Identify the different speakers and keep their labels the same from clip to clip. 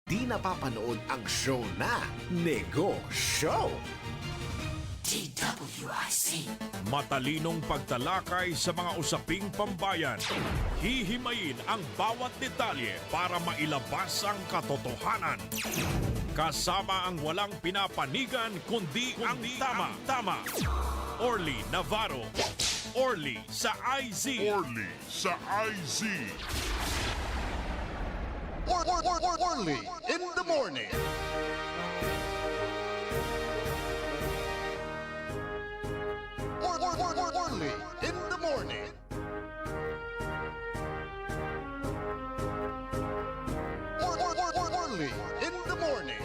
Speaker 1: di napapanood ang show na Nego Show.
Speaker 2: DWIC.
Speaker 3: Matalinong pagtalakay sa mga usaping pambayan. Hihimayin ang bawat detalye para mailabas ang katotohanan. Kasama ang walang pinapanigan kundi ang tama. Orly Navarro. Orly sa IZ.
Speaker 4: Orly sa IZ.
Speaker 1: Orly in the morning. Orly in the morning. Orly in the morning.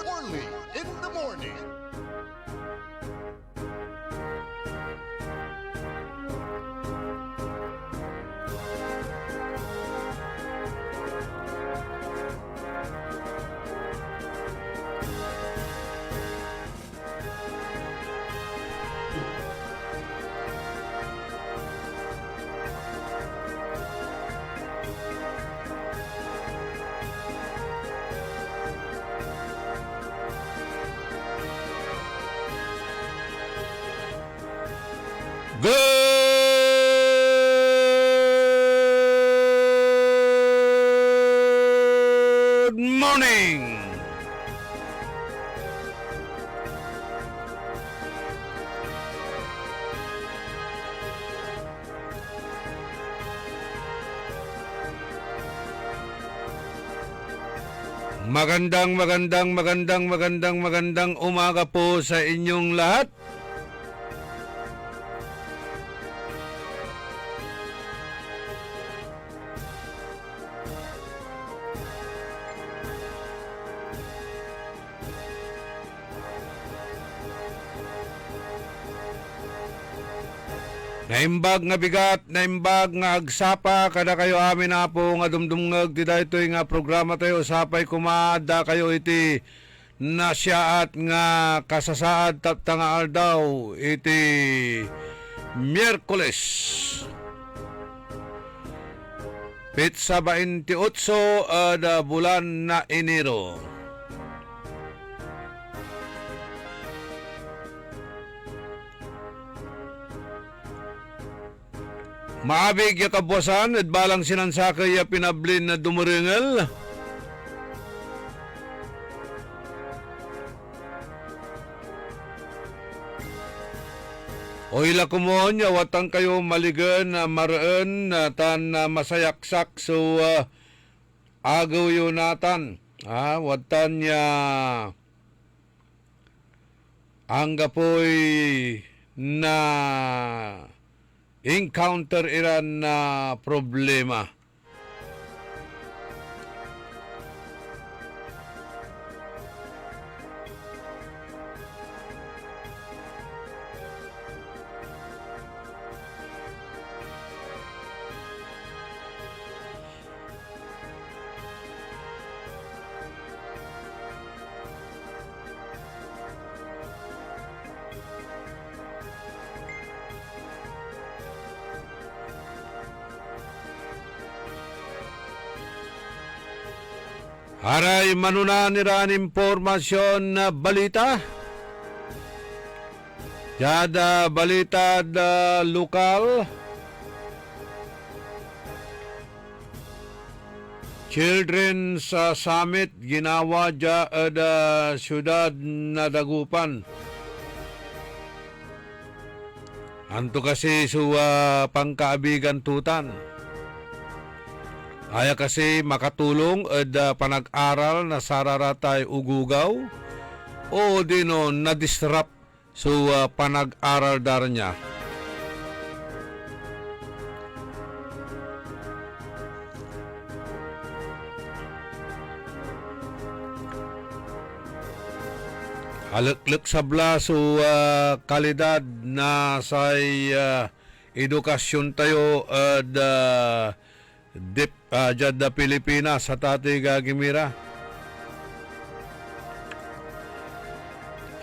Speaker 1: Orly in the morning.
Speaker 5: Good morning! Magandang umaga po sa inyong lahat. Naimbag nga bigat, naimbag nga agsapa, kada kayo amin na po nga dumdumngag, di dahitoy nga programa tayo, sapay kumada kayo iti nasyaat nga kasasaad tapta nga aldaw, iti Miyerkules. Pitsa 28 ada bulan na Enero. Maabig ya kabwasan at balang sinansakay ya pinablin na dumuringal. O ila kumon ya watang kayo maligan na maraan na tan masayaksak so agaw yun natan. Watan ya anggapoy na encounter iran na problema. Aray manunaniran impormasyon na balita. Yada balita da lokal. Children's Summit ginawa dya da syudad na Dagupan. Anto kasi suwa pangkaabigan tutan. Aya kasi makatulong at panag-aral na sararatay ugugaw o dino na-disrupt so panag-aral dar niya. Alak-lak sabla so kalidad na say edukasyon tayo at Jadda Pilipinas sa tatay gagimira.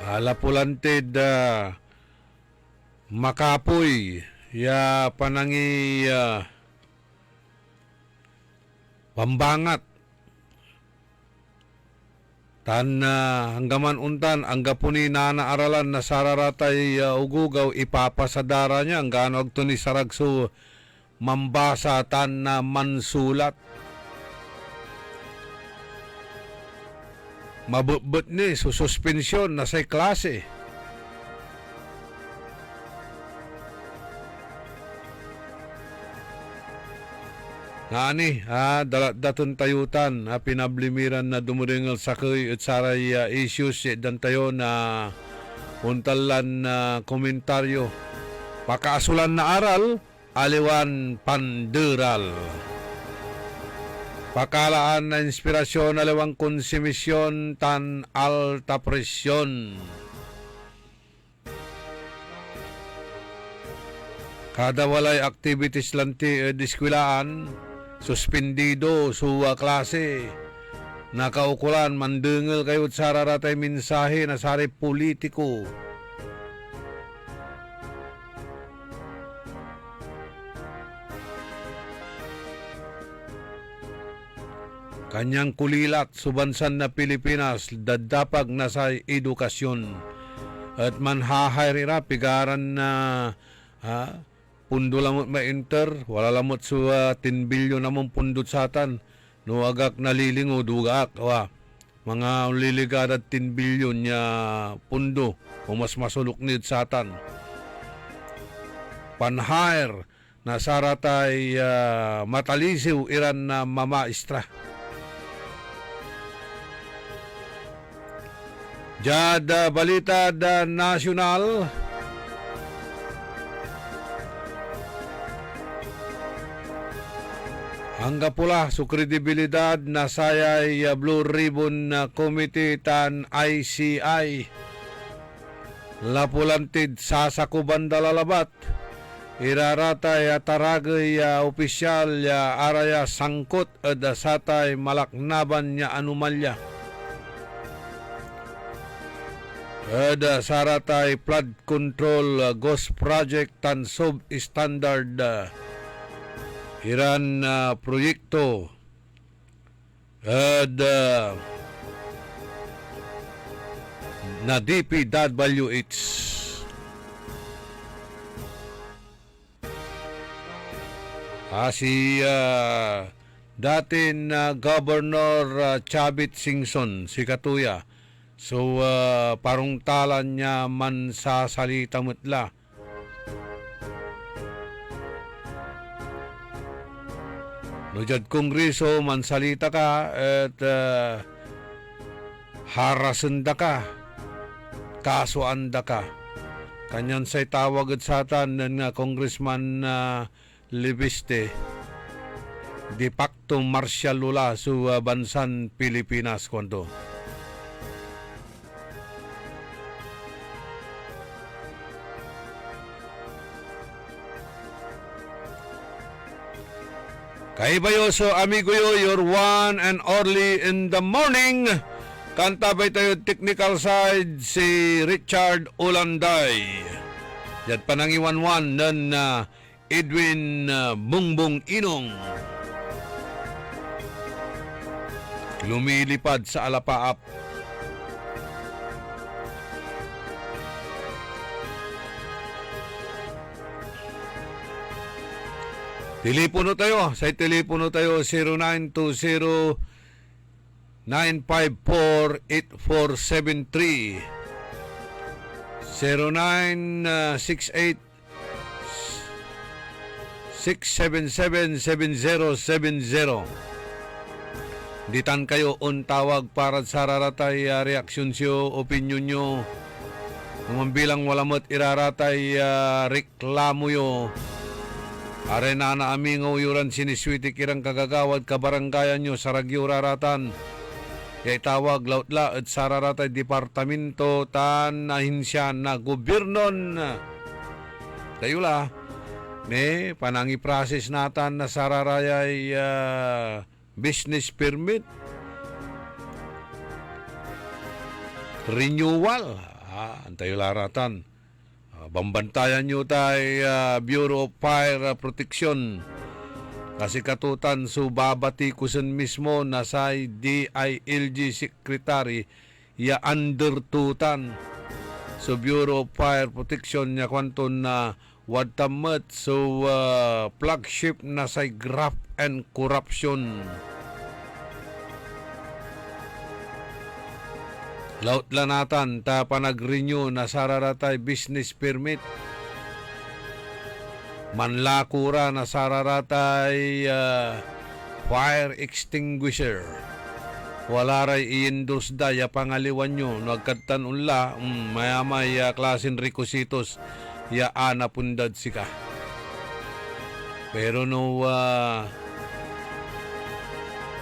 Speaker 5: Alapulantid makapoy ya panangi pambangat tan hanggaman untan angga puni nanaaralan na sararatay ugugaw ipapasadara niya ang ganog to ni saragso mambasa tan na mansulat mabutbut ni sususpensyon na sa klase. Ngani, daton tayutan, pinablimiran na dumuringal sa kuy at saray issues dan tayo na untalan na komentaryo. Pakaasulan na aral, aliwan panderal. Pakalaan na inspirasyon, aliwang konsumisyon, tan alta presyon. Kada walay activities lanti diskwilaan, suspendido sa klase. Nakaukulan, mandengel kayo at sararatay mensahe na sari politiko. Kanyang kulilat, subansan na Pilipinas, dadapag na sa edukasyon. At manhahayrira, pigaran na pundo lamot ma-enter, wala lamot sa 10 bilyon namang pundot satan. Nuagak nalilingo, dugak, mga liligad at 10 bilyon niya pundo, o mas masulok nid satan. Panhayr, na saratay matalisiw iran na mamaistra. Jada balita da nasyonal. Hangga pula su kredibilidad na sayay Blue Ribbon Committee tan ICI. Lapulantid sasakuban dalalabat. Iraratay taragay opisyal araya sangkot at satay malaknaban niya anomalya. Ada saratay flood control ghost project tan sub-standard Iran proyekto ada na DPWH. Si datin Governor Chavit Singson si Katuya. So, parang talan niya man sa salita mutla. Nujad kongreso, man salita ka at harasanda ka, kasuanda ka. Kanyan sa'y tawag at satan ng Congressman Libiste, de facto martial lula sa bansan Pilipinas kwento. Kaibayoso, amigo yo, your one and only in the morning. Kantabay tayo technical side si Richard Olanday. Yat panangiwanwan ng Edwin Bungbong Inong. Lumilipad sa alapaap. Telepono tayo. Sa telepono tayo 0920-954-8473 0968 677-7070. Ditan kayo on tawag para sa raratay reaksyon siyo, opinion nyo. Naman bilang walamot iraratay reklamo yo. Arena na amingaw yuran siniswiti kirang kagagawad kabaranggayan nyo sa ragyo raratan. Kaya tawag lautla at sararatay departamento tan nahinsya na gobyernon. Tayula, ne panangi process natan na sararayay business permit. Renewal. Antayo laratan. Bambantayan nyo tayo Bureau of Fire Protection. Kasi katutan so babati kusan mismo na sa DILG Secretary ya undertutan. So Bureau of Fire Protection niya kwanton na watamat so flagship na sa graft and corruption. Laut lanatan ta panag-renew na sararatay business permit. Manlakura na sararatay fire extinguisher. Wala ray i-endorse da ya pangaliwan nyo. Nagkatan unla, maya-may klasin requisitos ya ana pundad sika. Pero no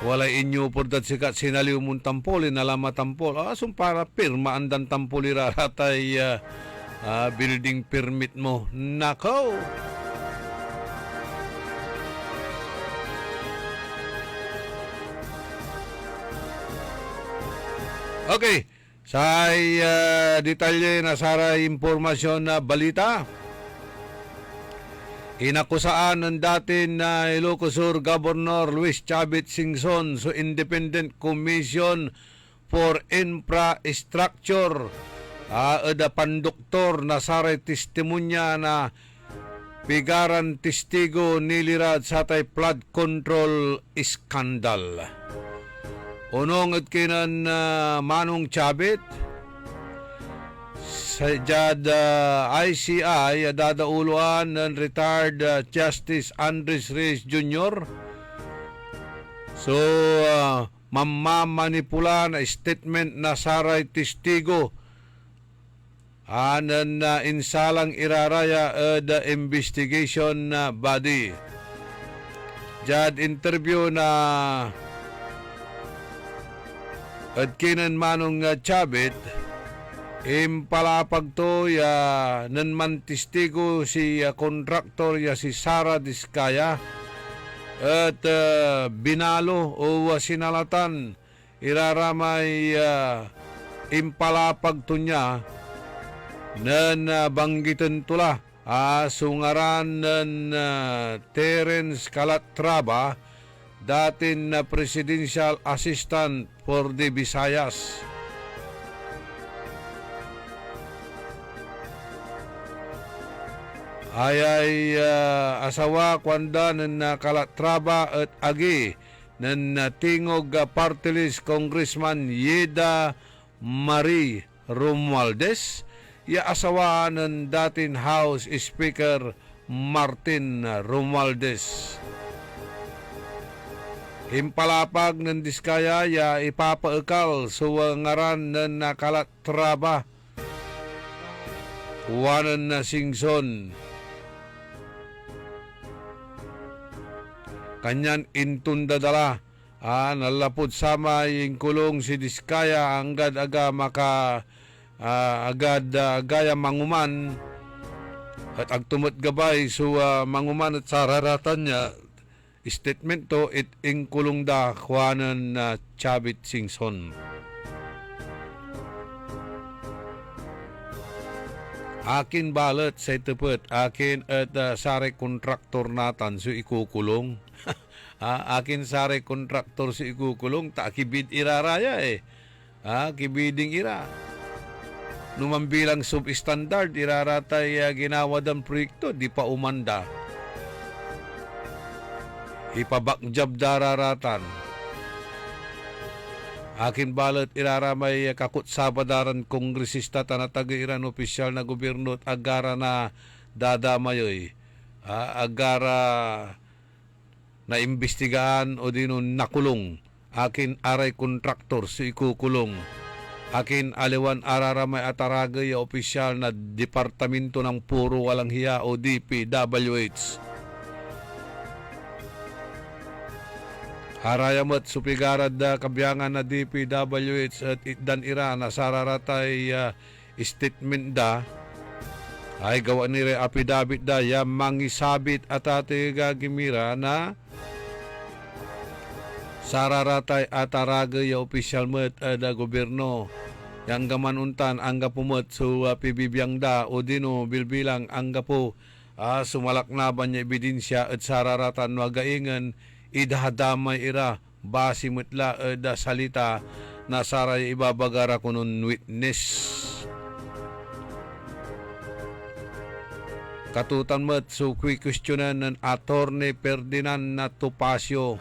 Speaker 5: wala inyo pundad sika sinaliw mong tampol, inalama tampol. Asong para pirma andan tampol iraratay building permit mo. Nako! Okay, sa detalye na sara impormasyon na balita. Inakusaan ng dati na Ilocos Sur Governor Luis Chavit Singson sa Independent Commission for Infrastructure. Ada pandoktor na sara testimonya na pigaran testigo nilirad sa tay flood control scandal. Unong at kinan Manong Chavit sa Jad ICI dadauluan ng retired Justice Andres Reyes Jr. So mamamanipula na statement na saray testigo anan na insalang iraraya the investigation body. Jad interview na at kinan Manong Chavit, impalapag to ya nanman testigo si kontraktor ya si Sara Diskaya at binalo o sinalatan iraramay impalapag to niya nan banggitan tula sungaran ng Terence Calatrava, dating na Presidential Assistant for the Visayas. Ay asawa kwanda ng Calatrava at agi ng tingog party list Congressman Yeda Marie Romualdez, ya asawa ng dating House Speaker Martin Romualdez. Impalapag ng Diskaya ya ipapaekal sa ngaran ng Calatrava. Kuwanan na Singson. Kanyan intundadala. Nalapod sama yung kulong si Diskaya anggad aga maka gaya manguman at agtumot gabay so manguman at sararatan niya. Statement to it ingkulong da kuwanan na Chavit Singson. Akin balat sa itupet, akin at sare kontraktor natan so ikukulong. Akin sare kontraktor so ikukulong, ta kibid iraraya kibiding ira. Numambilang substandard iraratay ginawadang proyekto, di pa umanda. Ipabakjab dararatan. Akin balat iraramay kakut sabadaran kongresista tanatag-iran opisyal na gobyerno at agara na dadamayoy. Agara na imbestigaan o dino nakulong. Akin aray kontraktor si ikukulong. Akin aliwan araramay ataragay opisyal na departamento ng puro walang hiya o DPWH. Harayamat supigarad kabiyangan na DPWH at dan ira na sararatay statement da ay gawa ni apidabit da ya mangisabit at ate gagimira na sararatay ataragay ya opisyal met da gobyerno yang gaman untan angga pumot so pibibiyang da o dino bilbilang angga po sumalak na ba niya ebidensya at sararatan wagaingan idahadamay ira basi mutla da salita na saray ibabagara kunon witness. Katutan met so questionan ng Attorney Ferdinand Topacio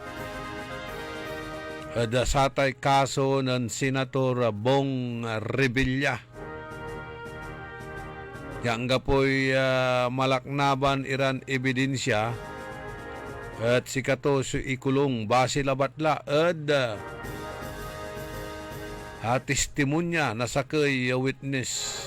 Speaker 5: da satay kaso ng Senator Bong Revilla. Yang gapoy malaknaban iran ebidensya at si kato su ikulong base labatla testimonya na sakay witness.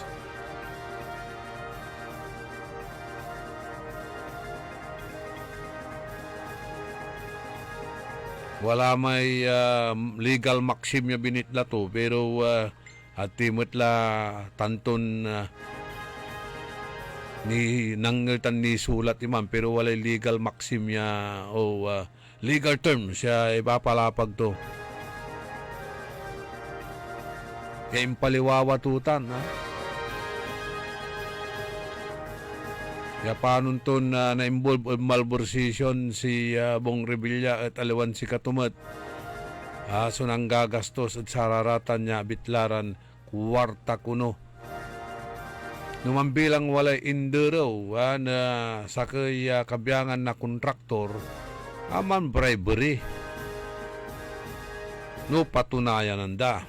Speaker 5: Wala may legal maxim niya binitla to pero timot la tanton ni nangeltan ni sulat imam pero wala legal maxim niya o legal term siya ipapalapag to. Kaya impaliwawatutan ha. Kaya panunton na-involve malversation si Bong Revilla at aliwan si Katumat. So nang gagastos at sararatan niya bitlaran kwarta kuno. Numambilang walay indero na sakay kabiyangan na kontraktor aman bribery. No patunayan nanda.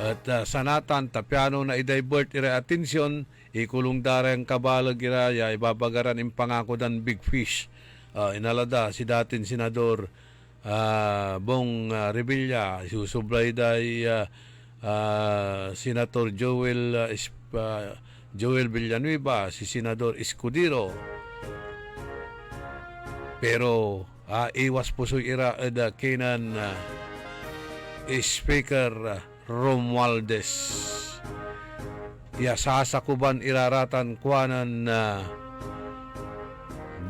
Speaker 5: At sanatan tapyano na i-divert ira atensyon ikulong darang kabalag ira ya ibabagaran im pangako dan big fish. Inalada si datin senador Bong Revilla susublay day Senator Joel Villanueva, si Senador Escudero. Pero iwas pusoy ira da kinan Speaker Romualdez. Sasakuban iraratan kuanan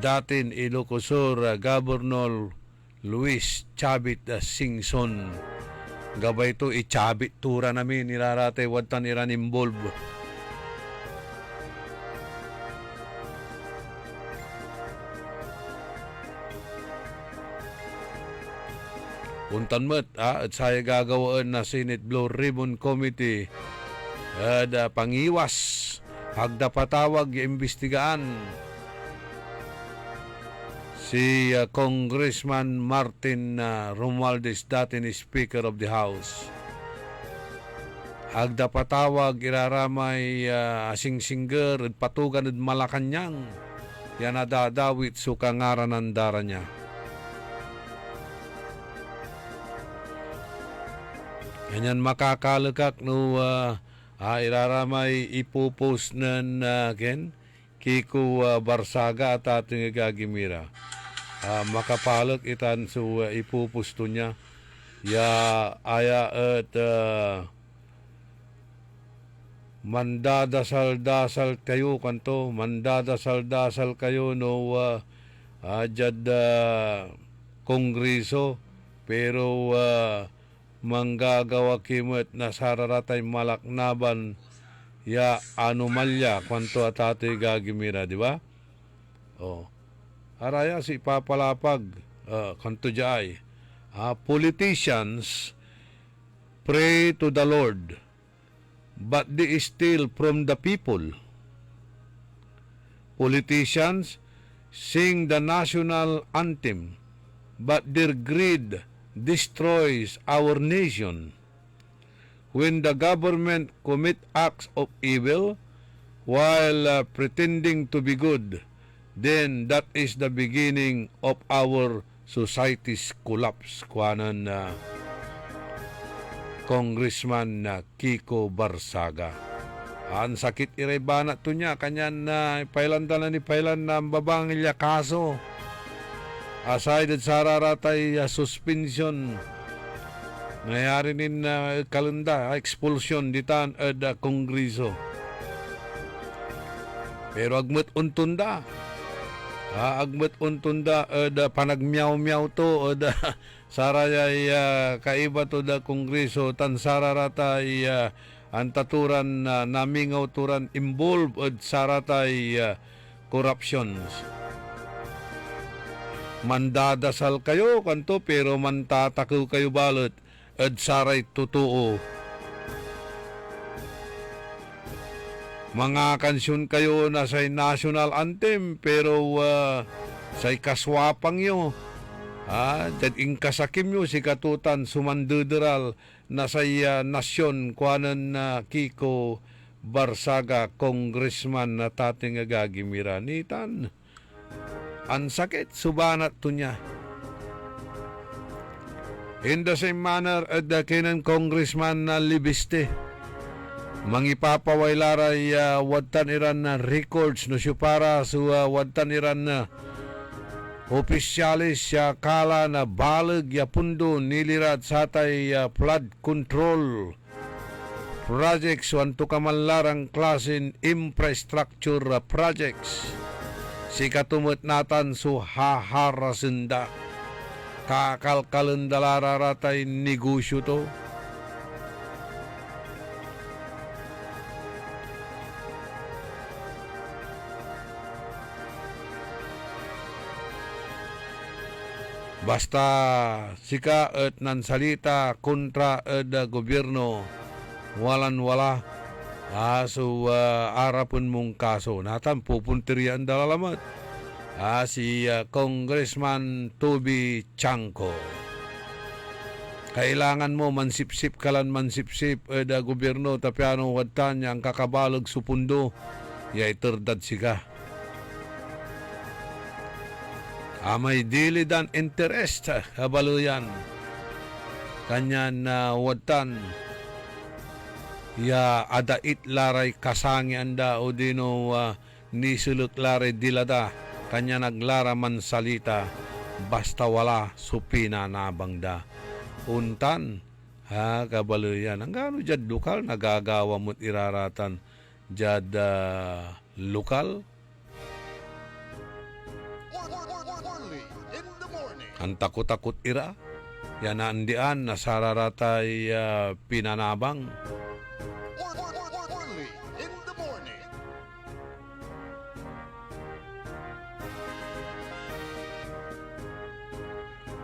Speaker 5: datin Ilocosur Governor Luis Chavit Singson. Gabay to ichabit tura namin irarate wadtan iran involve. Puntan met at saya gagawaan na Senate Blue Ribbon Committee pangiwas hagda patawag imbestigaan si Congressman Martin Romualdez, dating Speaker of the House. Hagda patawag iraramay asing-singger at patugan at Malacanang yan nadadawit so kangaranan dara niya. Ganyan makakalagak no iraramay ipopost ng Kiko Barsaga at ating gagimira. Makapalag itan so ipupusto niya. Aya at mandadasal-dasal kayo kanto. Mandadasal-dasal kayo no jad kongreso. Pero manggagawa kimot na sararatay malaknaban anomalya kwanto at ato'y gagimira, di ba? Araya si papalapag kanto jay. Politicians pray to the Lord, but they steal from the people. Politicians sing the national anthem, but their greed destroys our nation. When the government commit acts of evil while pretending to be good, then that is the beginning of our society's collapse. Kuanan Congressman Kiko Barsaga. Ang sakit irebana to niya kanyan na pailan na ni pailan na babangilya kaso. Aside at sararatay suspension nangyari nin kalenda expulsion ditan at kongreso. Pero agmat untunda Agmet untunda da panagmiyaw-miyaw to da sarayay kaiba to da kongreso tan sararatay antaturan namingaw turan involved saratay corruptions. Mandadasal kayo kanto pero mantatakaw kayo balot saray totoo. Mga kansyon kayo na say national anthem pero say kaswapang yo. Dad ingkasakim yo si katutan sumanduderal na say nasyon kuanan na Kiko Barsaga congressman na tating agagimiranitan. Ang sakit subanat to niya. In the same manner the kinan congressman na Libiste. Mangipapawailaray wadtan iran na records no siya para sa wadtan iran na opisyalis siya kala na balag ya pundo nilirat sa tay flood control projects wanto kamanlarang klasin infrastructure projects si katumot natan so haharasenda kakalkalendalara negosyo to. Basta sika at nansalita kontra da gobyerno walan-wala arapon mong kaso natan pupuntirian dalalamat si Congressman Toby Chanco. Kailangan mo mansipsip kalan mansipsip da gobyerno tapiano wadtan yang kakabalag supundo ya iterdad sika. May dili dan interest kabaluyan kanyan na wadtan ya adait laray kasangi anda o dino nisuluk laray dilada kanya naglara man salita basta wala supina nabangda untan kabaluyan ang gano jad lokal nagagawa mo't iraratan jad lokal. Ang takot-takot ira, yan na andian na sararatay pinanabang.
Speaker 1: In the morning.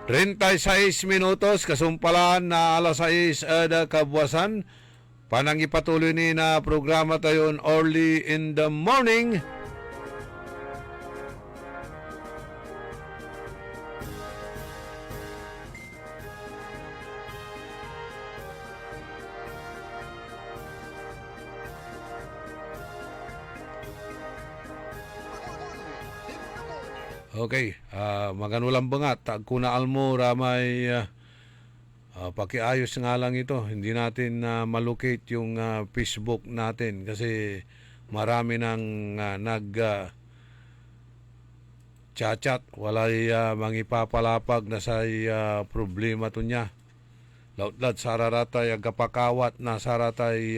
Speaker 5: 36 minutos, kasumpalan na alas 6 kabuwasan. Panangipatuloy ni na programa tayo early in the morning. Okay, maganulang bangat. Kuna almo ramay pakiayos nga lang ito. Hindi natin malocate yung Facebook natin kasi marami nang nag-chat. Walay mangipapalapag na sa problema to niya. Lautlad sararatay agapakawat na saratay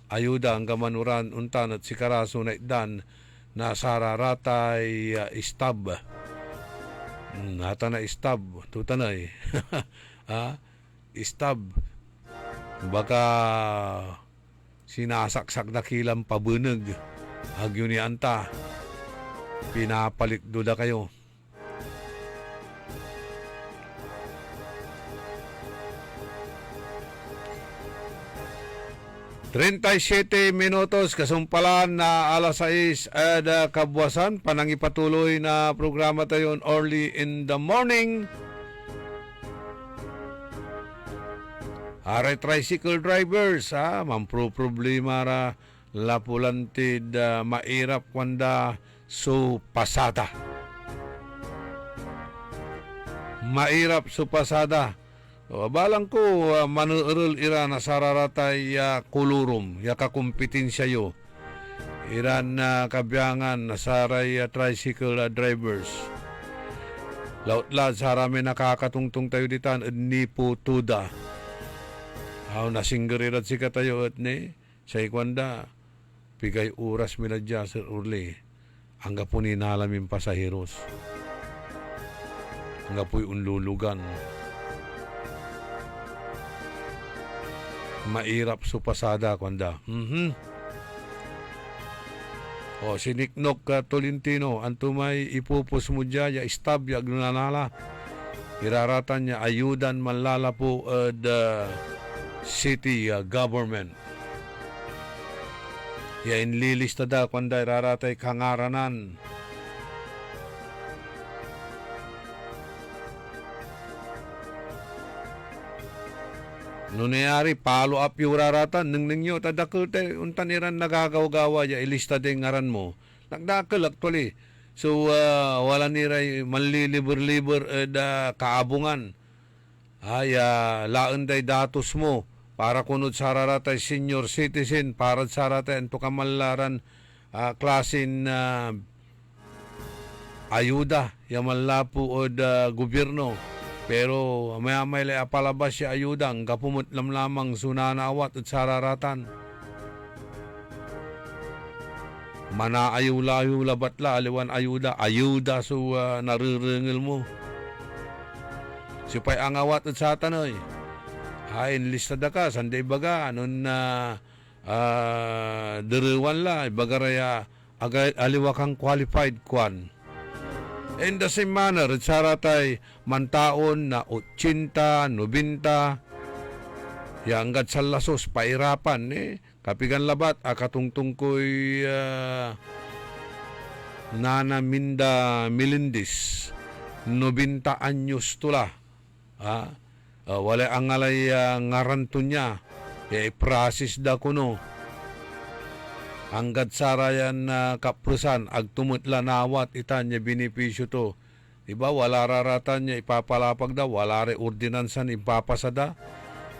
Speaker 5: ayuda ang gamanuran untan at sikaraso na idan na sararatay istab. Nata na istab, tutanay. Istab. Baka sinasaksak na kilang pabunag. Agyo ni anta. Pinapalit duda kayo. Trenta'y minutos kasumpalan na alas 6 kabuwasan. Panangipatuloy na programa tayo early in the morning. Aray tricycle drivers, problema ra lapulantid mairap kwanda so pasada. Mairap so pasada. Balang ko manuurul ira na sararatay kulurum ya kakumpetensya yo iran na kabyangan na saray tricycle drivers lautlad sarami nakakatungtong tayo ditan ni po tuda nasinggerirat si katayo at ni sa ikwanda pigay oras minadya sir urli Angga po ni nalamin pasaheros. Angga po'y unlulugan. Mairap su pasada kwanda. O siniknok ka Tolentino, antumay ipupus mo dya, ya istab, ya agnunanala. Iraratan niya ayudan manlala po the city government. Ya inlilista da kwanda iraratay kangaranan. No nangyari, follow up yung raratan, nang nyo, tadakil tayo, untan iran nagagaw-gawa, ya ilista din ngaran mo. Nagdakil actually. So, wala niray manlilibur-libur kaabungan. Ay, laan day datos mo, para kunod sa raratay senior citizen, para sa raratay, anto kamalaran, klasin ayuda, yamanlapo o gobyerno. Pero may apalabas siya ayudang kapumot lamang sunanawat at sararatan. Manaayaw-layo labatla aliwan ayuda so narirengel mo. Sipay angawat at satanoy. Hain lista da ka sanday baga anon na deriwan la bagaraya aliwa kang qualified kwan. In the same manner, saratay mantaon na 80, 90, hanggat sa lasos, pairapan, kapigan labat, akatungtung ko'y Nana Minda Melindis, 90 anyos tula. Wala ang alay ngaranto niya, prasis da kuno. Hanggat sarayan na kaprusan, agtumutla nawat itan niya binipisyo to. Diba, wala raratan niya ipapalapag da, wala re ordinansan ipapasada.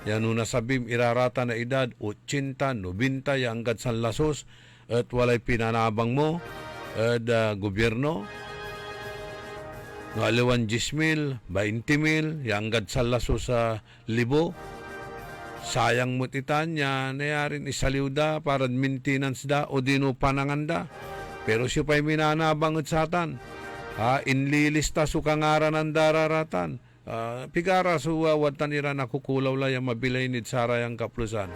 Speaker 5: Yan una sabim irarata na edad, 80, 90, hanggat san lasos, at walay pinanabang mo, at gobyerno. Ngaliwan 10,000, 20,000, hanggat san lasos sa 1,000. Sayang mo titan niya, nayarin isaliw da, para maintenance da, o dino panangan da. Pero siya pa'y minanabang at satan. Inlilista su kangaran ang dararatan. Pigara su watan ira nakukulaw la yung mabilaynid sarayang kaplusan.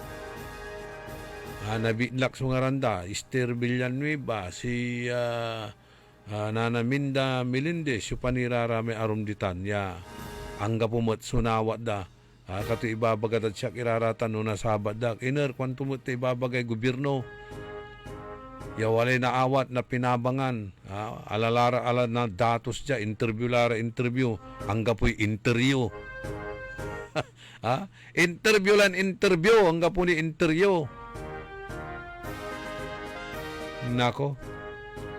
Speaker 5: Nabitlak su ngaranda, Esther Villanueva, si Nana Minda Melindez, yung panirarami arum ditan, ya, angga pumot sunawat da. Kato ibabagat at siya iraratan no nasabad dak. Iner, kwanto mo ito ibabagay gobyerno. Yawalay na awat na pinabangan. Alalara ala na datos dya. Interview lara interview. Hangga po'y interview. Interview lan interview. Hangga po ni interview. Nako.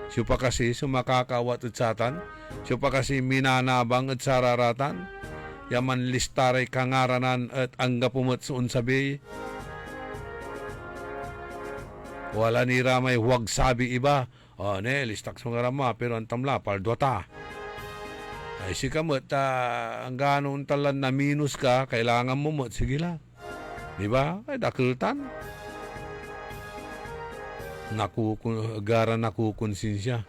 Speaker 5: Siya pa kasi sumakakawat at satan. Siya pa kasi minanabang at sararatan. Yaman listaray kangaranan at angga pumot suun sabi. Wala ni ramay huwag sabi iba. Listak sa nga rama pero ang tamla paldota. Ay si kamot ang ganoon talan na minus ka kailangan mo mot. Sige la. Diba? Ay dakiltan. Gara nakukonsinsya.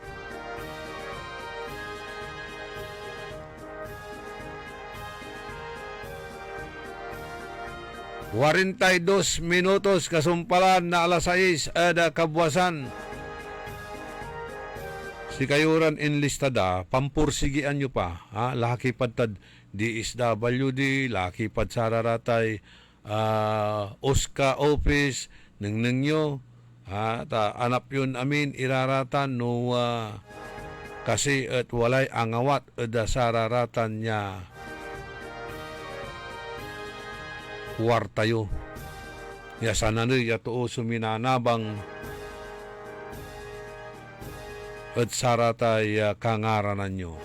Speaker 5: Warintay 2 minutos kasumpalan na alas 6 kabwasan. Si kayuran enlistada, pampursigian nyo pa. Laki padtad DSWD, laki pad sararatay, OSCA office, nang nyo. Anap yun amin iraratan no kasi at walay angawat da sararatan niya. War tayo. Ya sana rin yato suminanabang at saratay kangaranan nyo.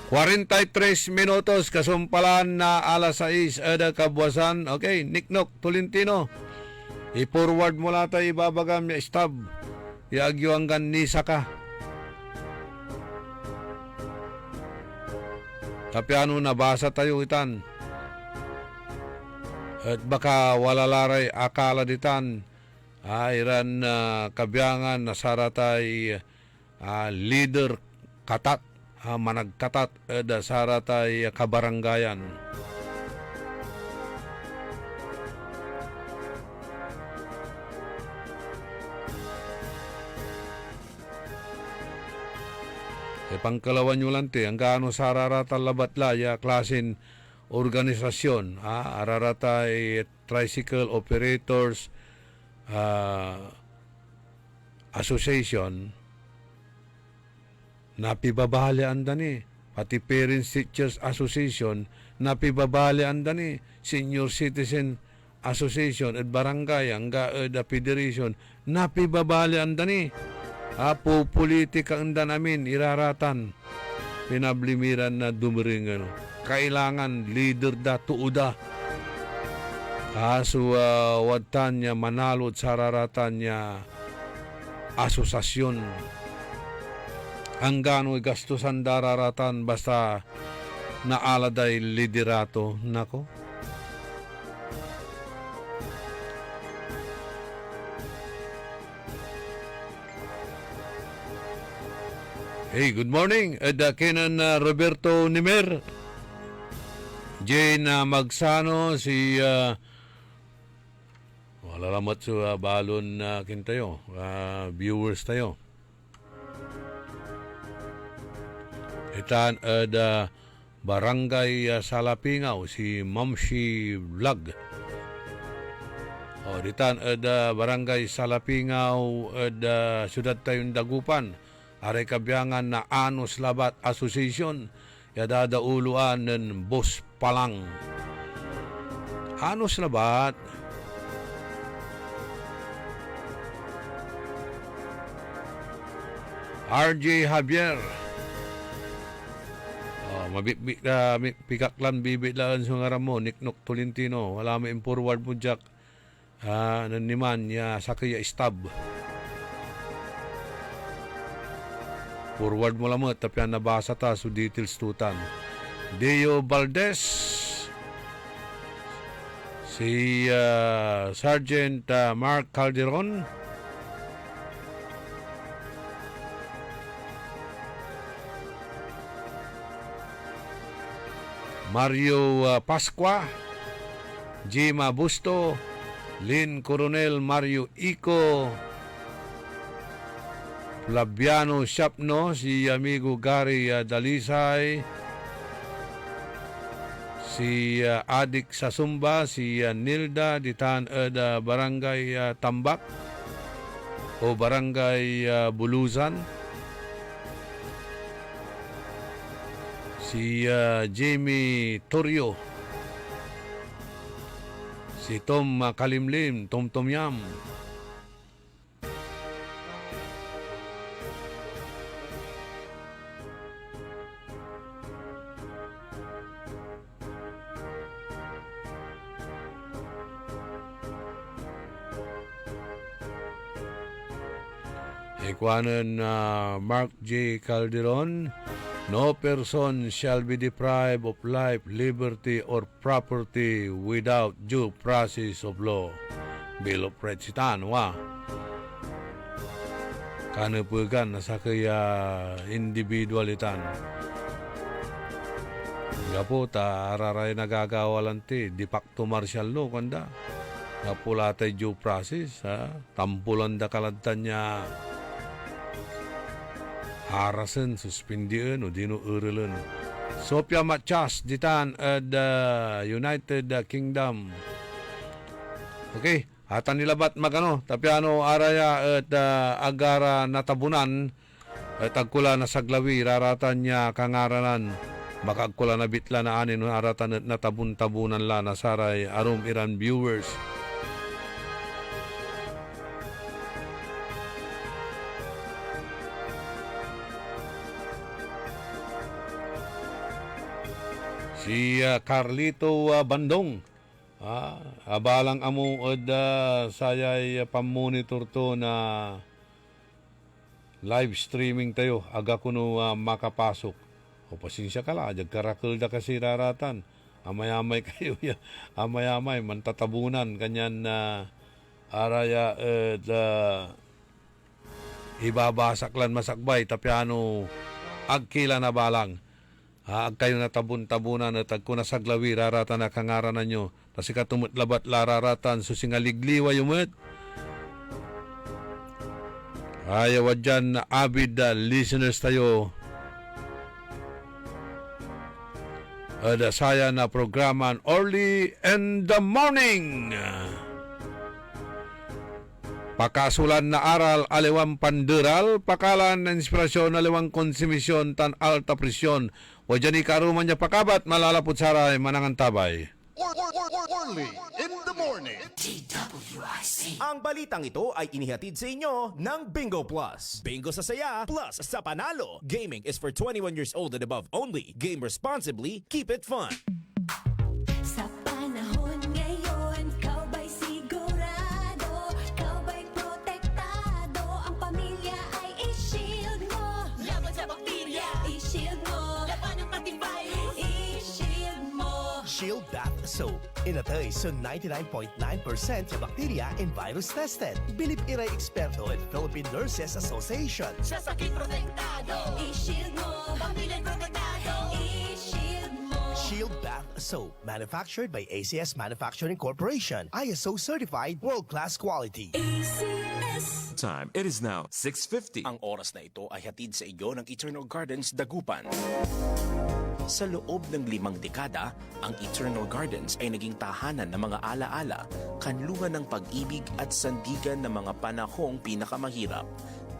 Speaker 5: $43 minutos kasumpalan na alas 6 ada kabwasan. Okay, Niknok Tolentino. I-forward mo lang tayo ibabagam ya stab. Iagyuanggan ni Saka. Tapi nabasa tayo itan. At baka walalaray akala ditan iran kabyangan na saratay leader katat managkatat da saratay kabaranggayan. Pangkalawan nyo lang ang gaano sa ararata labatlaya klasin organisasyon, ararata tricycle operators association napibabali andani, pati parents teachers association napibabali andani, senior citizen association at barangay hangga da federation napibabali andani. Po politika anda namin iraratan pinablimiran na dumiring kailangan leader da tuuda wadtan niya manalod sa raratan niya asosasyon hanggang gastusan dararatan basta naaladay liderato nako. Hey, good morning. Kenan Roberto Nimer. Jane Magsano, si malalamat sa balon na kintayo, viewers tayo. Itan Barangay Salapingaw, si Mamshi Vlog. Ditan Barangay Salapingaw, Siyudad tayong Dagupan. Aray kabyangan na Anos Labat Association yadadauluan ng Boss Palang. Anos Labat RJ Javier pikaklan bibitlaan sa ngaram mo Niknok Tolentino wala may forward mo jack naniman ya sakya stab. Forward mo lang mo, tapi ang nabasa ta, so details tutan. Deo Valdez, si Sergeant Mark Calderon, Mario Pasqua, Jima Busto, Lynn Coronel Mario Ico, Labiano Shapno, si amigo Gary Dalisay, si Adik Sasumba, si Nilda Ditan Barangay Tambak o Barangay Bulusan, si Jamie Torrio, si Tom Kalimlim, Tom Tom Yam, Ikuanan Mark J. Calderon, no person shall be deprived of life, liberty, or property without due process of law. Bill of Rights itan, wa. Kanupugan na sa kaya individual itan. Nga po, araray nagagawalan ti, de facto martial law, kanda. Nga pula tayo due process, tampulan da kalantan niya harasan, suspendian, o dino urilan. Sophia Machas, ditan at United Kingdom. Okay, atan nilabat magano, tapiano araya at agara natabunan, at agkula na saglawi, raratan niya kangaranan, makagkula na bitla na anin, aratan at natabun-tabunan la, nasaray arum Iran viewers. Si Carlito Bandong, abalang amo sayay pamonitor to na live streaming tayo, aga kuno makapasok. O pasensya ka la, karakul da kasi raratan. Amay-amay kayo. Amay-amay, mantatabunan. Kanyan na araya ibabasaklan masakbay. Tapiano, agkila na balang. Ag kayo na tabun-tabunan at ag kuna saglawi, raratan na kangaranan nyo. Kasi katumutlabat lararatan, susingaligliwa yumut. Ayaw dyan na avid listeners tayo. Saya na programan Early in the Morning. Pakasulan na aral aliwang panderal, pakalan na inspirasyon aliwang konsumisyon tan alta presyon. Wajan ikaruman niya pakabat, malalapot saray manangan tabay.
Speaker 1: Early in the morning.
Speaker 2: Ang balitang ito ay inihatid sa inyo ng Bingo Plus. Bingo sa saya, plus sa panalo. Gaming is for 21 years old and above only. Game responsibly, keep it fun.
Speaker 6: Sa panahon ngayon, kau ba'y sigurado? Kau ba'y protektado? Ang pamilya ay i-shield mo. Laban sa bakterya, i-shield mo. Laban ng antivirus, i-shield mo.
Speaker 7: Shield Bath Soap. Inatay sa 99.9% sa bakterya and virus tested. Bilib iray eksperto at Philippine Nurses Association.
Speaker 6: Sa sakit protektado, i-shield mo. Pamilya protektado, i-shield mo.
Speaker 7: Shield Bath Soap. Manufactured by ACS Manufacturing Corporation. ISO certified world-class quality.
Speaker 6: ACS.
Speaker 8: Time. It is now 6:50.
Speaker 2: Ang oras na ito ay hatid sa iyo ng Eternal Gardens Dagupan. Sa loob ng 5 dekada, ang Eternal Gardens ay naging tahanan ng mga alaala, kanlungan ng pag-ibig at sandigan ng mga panahong pinakamahirap.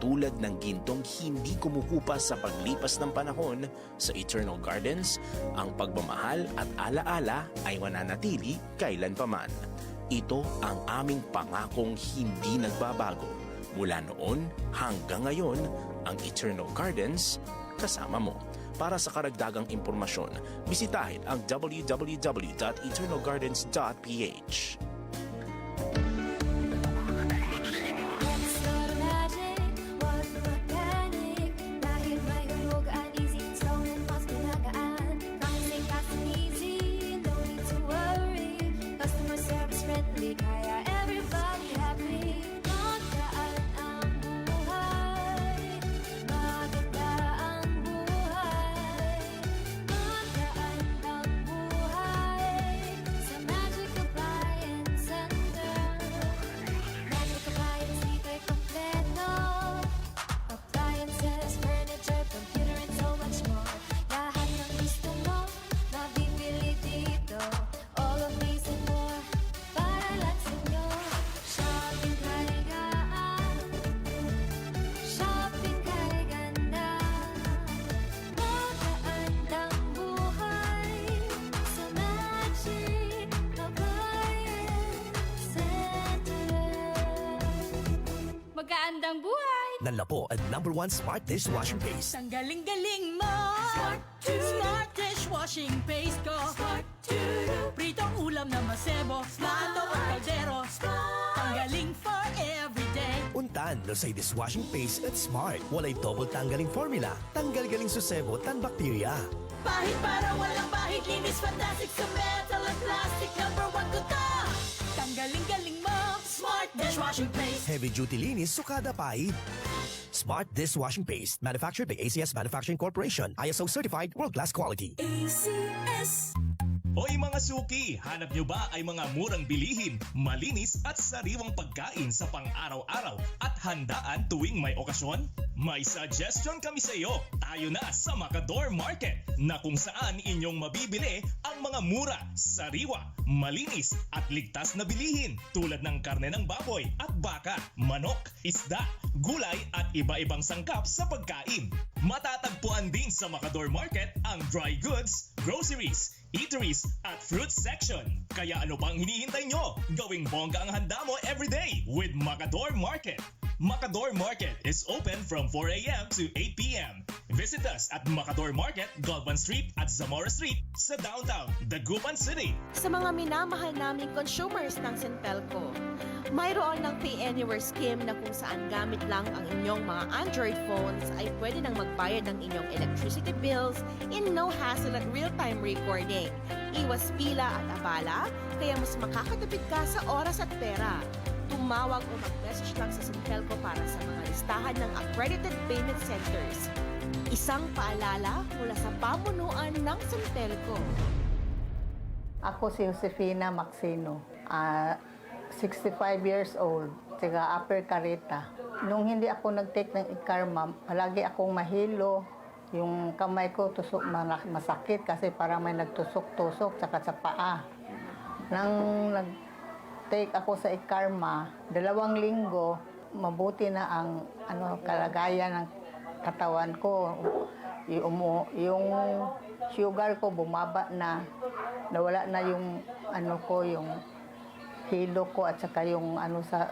Speaker 2: Tulad ng gintong hindi kumukupa sa paglipas ng panahon, sa Eternal Gardens, ang pagmamahal at alaala ay mananatili kailanpaman. Ito ang aming pangakong hindi nagbabago. Mula noon hanggang ngayon, ang Eternal Gardens kasama mo. Para sa karagdagang impormasyon, bisitahin ang www.eternalgardens.ph.
Speaker 6: Let's start a magic, wag mag-panic. Dahil may hulugan, easy, strong, and mas pinagaan. Promising fast and easy, no need to worry. Customer service friendly, kaya everybody happy. Magaan ang buhay, maganda ang buhay. Magaan ang buhay sa Magic Appliance Center. Magic Appliance, dito'y kompleto. Appliances, furniture, computer, and so much more. Lahat ng gusto mo, mabibili dito. All of these and more, para lang sa inyo. Shopping kay gaan, shopping kay ganda. Magaan ang buhay sa Magic Appliance Center. Magandang buhay!
Speaker 7: Nanlapo ang #1 smart dishwashing paste.
Speaker 9: Ang galing-galing mo! Smart dishwashing paste ko! Pritong ulam na masebo, plato at kaldero. Ang galing for everyday.
Speaker 7: Untan no say dishwashing paste at smart. Walay double tanggaling formula. Tanggal-galing susebo tan bakterya.
Speaker 9: Pahit para walang bahid, linis fantastic sa metal at plastic. #1 ko to! Ang galing-galing mo! Smart dishwashing paste.
Speaker 7: Heavy duty linis sukada pahid. Smart dishwashing paste. Manufactured by ACS Manufacturing Corporation. ISO certified world-class quality.
Speaker 6: ACS.
Speaker 10: Hoy mga suki, hanap nyo ba ay mga murang bilihin, malinis at sariwang pagkain sa pang-araw-araw at handaan tuwing may okasyon? May suggestion kami sa iyo. Tayo na sa Macador Market na kung saan inyong mabibili ang mga mura, sariwa, malinis at ligtas na bilihin tulad ng karne ng baboy at baka, manok, isda, gulay at iba-ibang sangkap sa pagkain. Matatagpuan din sa Macador Market ang dry goods, groceries, eateries at fruit section. Kaya ano pang hinihintay nyo? Gawing bongga ang handa mo everyday with Macador Market. Macador Market is open from 4 a.m. to 8 p.m. Visit us at Macador Market, Galvan Street at Zamora Street sa downtown Dagupan City.
Speaker 9: Sa mga minamahal naming consumers ng Sintelco, mayroon ng Pay Anywhere scheme na kung saan gamit lang ang inyong mga Android phones ay pwede nang magbayad ng inyong electricity bills in no hassle at real-time recording. Iwas pila at abala, kaya mas makakatipid ka sa oras at pera. Tumawag o mag-message lang sa Sintelco para sa mga listahan ng accredited payment centers. Isang paalala mula sa pamunuan ng Sintelco.
Speaker 11: Ako si Josefina Maxino, 65 years old, taga Upper Carita. Nung hindi ako nag-take ng ikarma, palagi akong mahilo. Yung kamay ko masakit kasi parang may nagtusok-tusok tsaka sa paa. Nang nag-take ako sa ikarma, 2 linggo, mabuti na ang kalagayan ng katawan ko. Yung sugar ko bumaba na, nawala na yung yung hilo ko at saka yung sa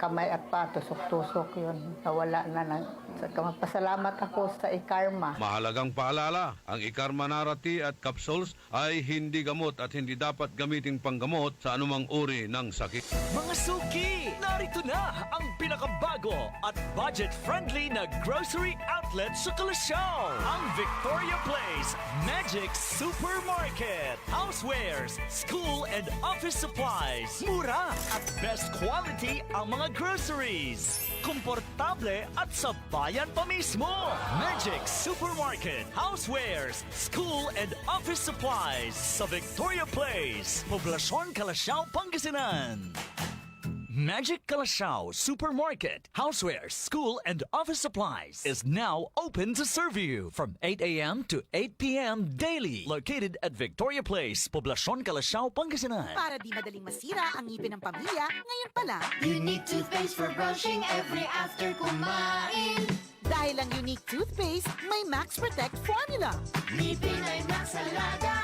Speaker 11: kamay at pa, tusok-tusok yun. Nawala na. Magpasalamat ako sa ikarma.
Speaker 5: Mahalagang paalala, ang Ikarma Narati at capsules ay hindi gamot at hindi dapat gamiting panggamot sa anumang uri ng sakit.
Speaker 12: Mga suki, narito na ang pinakabago at budget-friendly na grocery outlet sa Kalasyaw. Ang Victoria Place Magic Supermarket. Housewares, school and office supplies. Mura at best quality ang mga groceries. Komportable at sa bayan pa mismo. Magic Supermarket, Housewares, School and Office Supplies sa Victoria Place, Poblacion, Kalasyaw, Pangasinan. Magic Kalasyaw Supermarket, Housewares, School and Office Supplies is now open to serve you from 8 a.m. to 8 p.m. daily. Located at Victoria Place, Poblacion, Kalasyaw, Pangasinan.
Speaker 9: Para di madaling masira ang ngipin ng pamilya, ngayon pa lang,
Speaker 6: Unique toothpaste for brushing every after kumain.
Speaker 9: dahil ang unique toothpaste may Max Protect formula.
Speaker 6: Ngipin ay Max Alaga,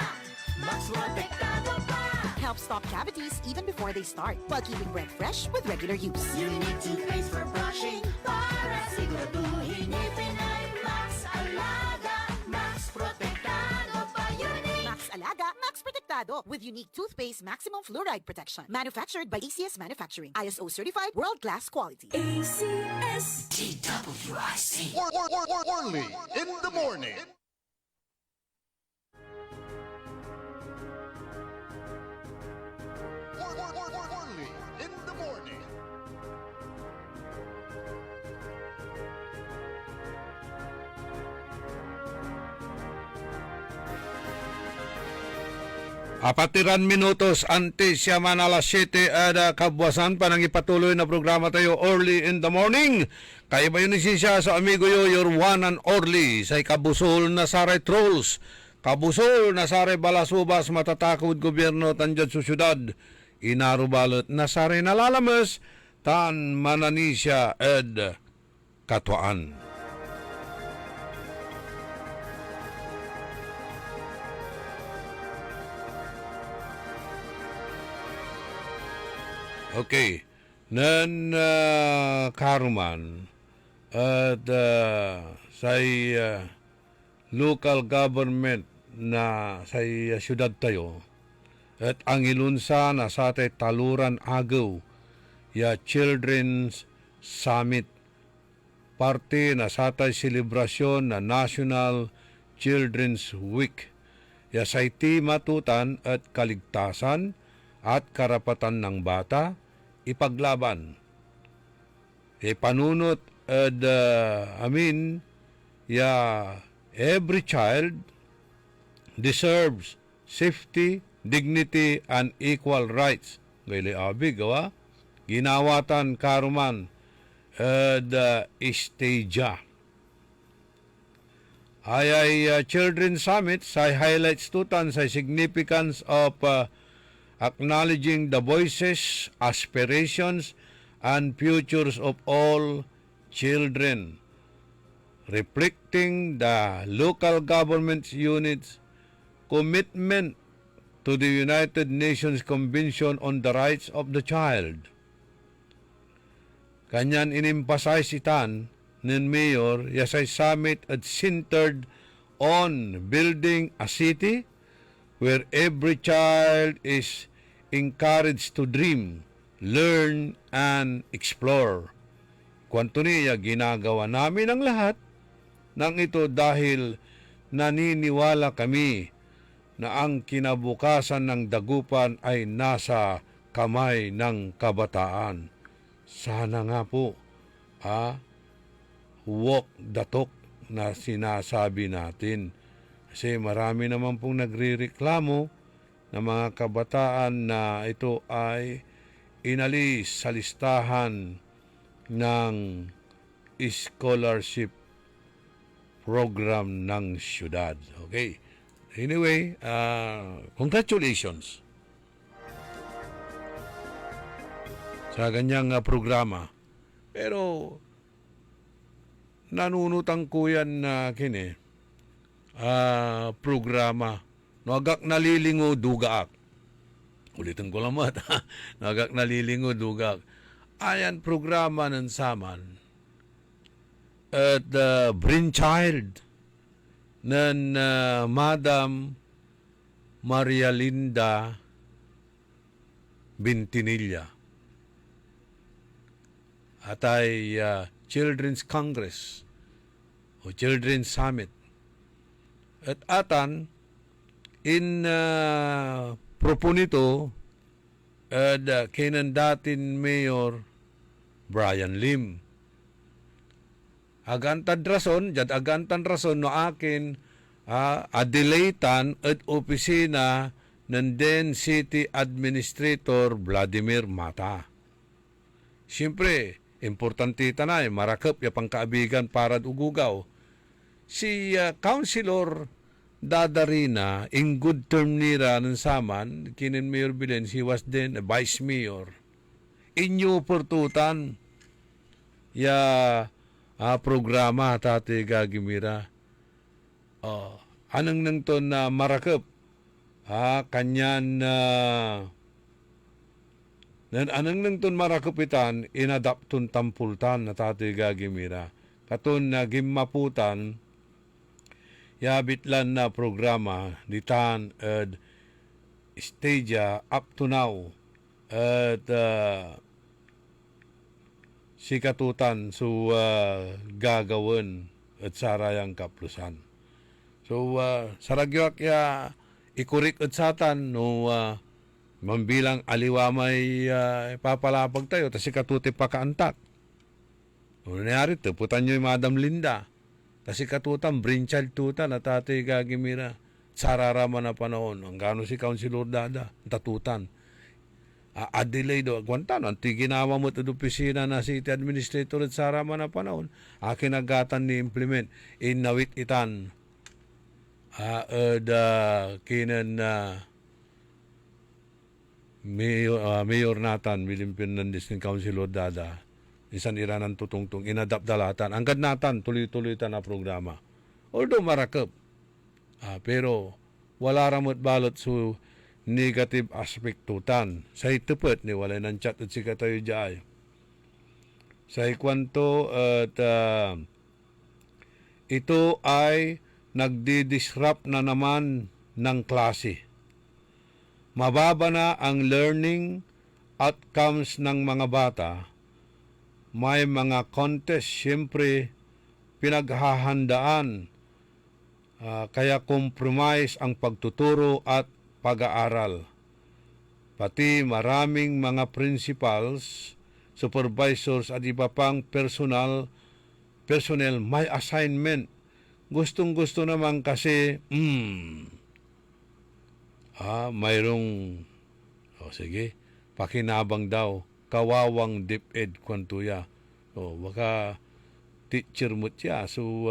Speaker 6: Max Protektado pa.
Speaker 9: Helps stop cavities even before they start, while keeping breath fresh with regular use.
Speaker 6: Unique toothpaste for brushing para siguraduhin ngipin ay Max Alaga, Max Protektado pa. Unique
Speaker 9: Max Alaga, Max Protectado with unique toothpaste maximum fluoride protection. Manufactured by ACS Manufacturing. ISO certified world-class quality.
Speaker 6: ACS TWIC.
Speaker 1: Orly in the morning. Orly in the morning.
Speaker 5: Apatiran minutos antes siya man alas 7 at kabwasan pa nang ipatuloy na programa tayo early in the morning. Kaya ba yun siya sa amigo yo, your one and only, sa Kabusol na saray trolls. Kabusol na saray balasubas matatakod gobyerno tanjad sa syudad. Inarubalot na saray nalalamas tan mananisya ed katwaan. Okay. Nan karuman at say local government na say syudad tayo at ang ilunsa na sa tay taluran agaw ya Children's Summit parte na sa tay selebrasyon na National Children's Week ya say ti matutan at kaligtasan at karapatan ng bata ipaglaban. Panunot every child deserves safety, dignity, and equal rights. Gaili abig, gawa? Ginawatan karuman isteja. Ay Children's Summit sa highlights tutan sa significance of acknowledging the voices, aspirations, and futures of all children, reflecting the local government units' commitment to the United Nations Convention on the Rights of the Child. Kanyan in-emphasize itan ng mayor, yasay summit at centered on building a city where every child is encouraged to dream, learn, and explore. Kwanto niya, ginagawa namin ang lahat ng ito dahil naniniwala kami na ang kinabukasan ng Dagupan ay nasa kamay ng kabataan. Sana nga po, walk the talk na sinasabi natin. Kasi marami naman pong nagrireklamo na mga kabataan na ito ay inalis sa listahan ng scholarship program ng syudad. Okay. Anyway, congratulations sa ganyang programa. Pero nanunutang ko yan na programa. Nagak nalilingo dugaak. Ulitin ko lang mata. Nagak nalilingo dugaak. Ayan programa ng Saman at brainchild ng Madam Maria Linda Bintinilla at ay Children's Congress o Children's Summit. At atan in proponito at kinan datin Mayor Brian Lim. Agantan rason no akin adelaitan at opisina ng Den City Administrator Vladimir Mata. Siyempre, importante tanay, marakap ya pangkaabigan para ugugaw. Si Councilor Dadarina, in good term nira ng Saman, kinin Mayor Bilen, he was then a Vice Mayor. Inyo portutan ya programa tate gagimira. Anong nang to na marakap? Kanyan anong nang to marakapitan inadaptun tampultan na tate gagimira. Katon na gimaputan yabitlan na programa ditan at stage up to now at sikatutan so gagawin at sarayang kaplusan. So saragyak ya ikurik at satan no mambilang aliwamay papalapag tayo tas sikatuti pa kaantak. Ano nangyari to? Putan nyo yung Madam Linda. Tas sikatutan, brainchild tutan at tate gagimira. Sararama na panahon. Ang gano si Councilor Dada, tatutan. Adelaide, Guantano, ang tiginawa mo ito opisina na City Administrator at sarama na panahon, akinagatan ni implement, inawit itan, kinan Mayor Nathan, William Fernandez ng Councilor Dada, isan iranan tutungtong, inadap dalatan, anggad Nathan, tuloy-tuloy na programa. Although marakap, pero wala ramot balot so negative aspect tutan. Sa itupet ni wala ng chat at sika tayo dyan. Sa ikwanto at ito ay nagdi-disrupt na naman ng klase. Mababa na ang learning outcomes ng mga bata. May mga contest, siyempre pinaghahandaan. Kaya compromise ang pagtuturo at pag-aaral. Pati maraming mga principals, supervisors at iba pang personnel may assignment. Gustong-gusto naman kasi mayroong sige, pakinabang daw, kawawang DepEd kwantuya. Baka teacher mo siya, so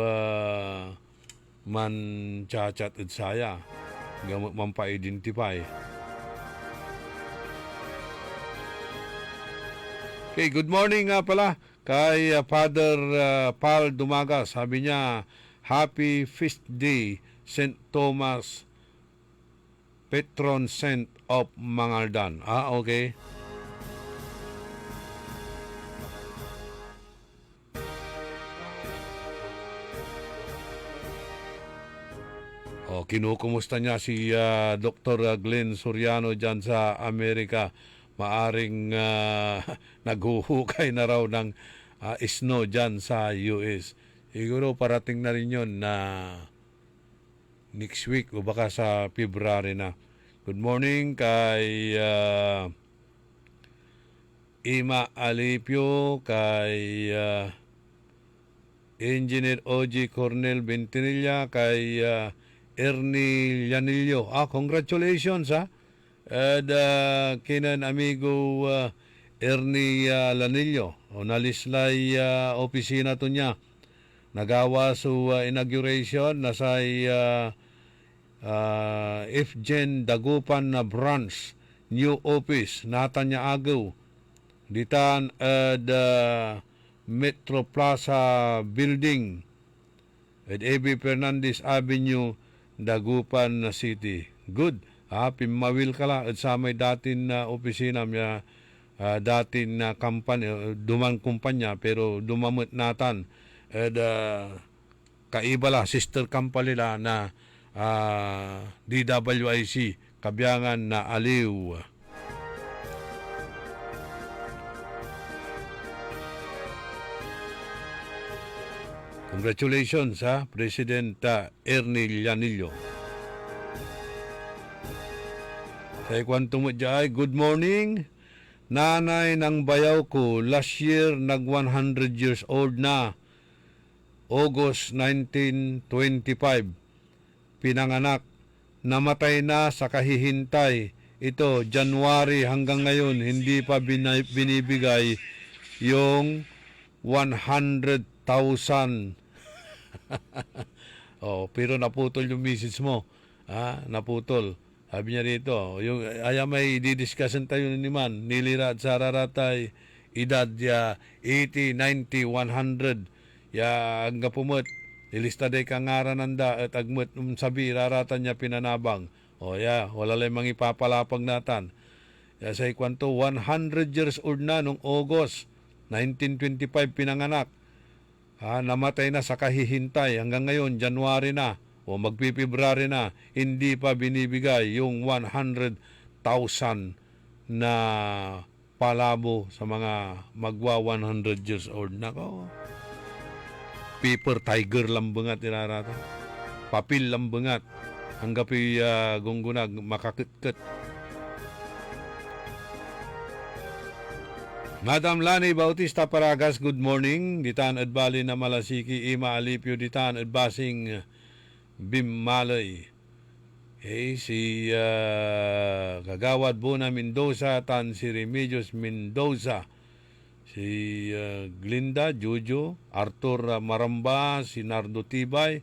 Speaker 5: man chat at saya. Gamot man pa-identify. Okay, good morning nga pala kay Father Paul Dumaga. Sabi niya, Happy Feast Day, St. Thomas, Patron Saint of Mangaldan. Okay. Kinukumusta niya si Dr. Glenn Soriano dyan sa Amerika. Maaring naghuhukay na raw ng snow dyan sa US. Siguro parating na rin yun na next week o baka sa February na. Good morning kay Ima Alipio, kay Engineer O.G. Cornel Bentinilla, kay Ernie Llanillo. Congratulations And kinan amigo Ernie Llanillo. Nalislay opisina to niya. Nagawa su inauguration na sa Ifjen Dagupan na branch, new office, natanya agaw. Ditan Metro Plaza Building at A.B. Fernandez Avenue, Dagupan City. Good. Pimawil ka la at sa may datin na opisina niya, datin na kampanya, dumang kumpanya, pero dumamot natan. At kaiba la, sister company la na DWIC, Kabiyangan na Aliw. Congratulations President Ernie Llanillo. Sa ikwanto mo dyan, good morning. Nanay ng bayaw ko, last year nag 100 years old na. August 1925. Pinanganak. Namatay na sa kahihintay. Ito, January hanggang ngayon, hindi pa binibigay yung 100,000. Pero naputol yung message mo. Naputol. Sabi niya rito, yung may didiscussion tayo ni Man, nilira at sararatay, edad ya 80, 90, 100, ya ang gapumot, ilista day kangarananda at agmut sabi, raratan niya pinanabang. Wala lang mga ipapalapag natan. Sa ikwanto, 100 years old na nung August 1925 pinanganak. Namatay na sa kahihintay hanggang ngayon, January na. Magpipibrary na, hindi pa binibigay yung 100,000 na palabo sa mga magwa 100 years old. Nako, paper tiger lambangat inarata. Papil lambangat. Hanggapi gunggunag makakit-kit. Madam Lani Bautista Paragas, good morning. Ditan at Bali na Malasiki, Ima Alipio, ditan at Basing Bimmalay. Si Kagawad Bona Mendoza, tan si Remedios Mendoza, si Glinda Jojo, Arthur Maramba, si Nardo Tibay,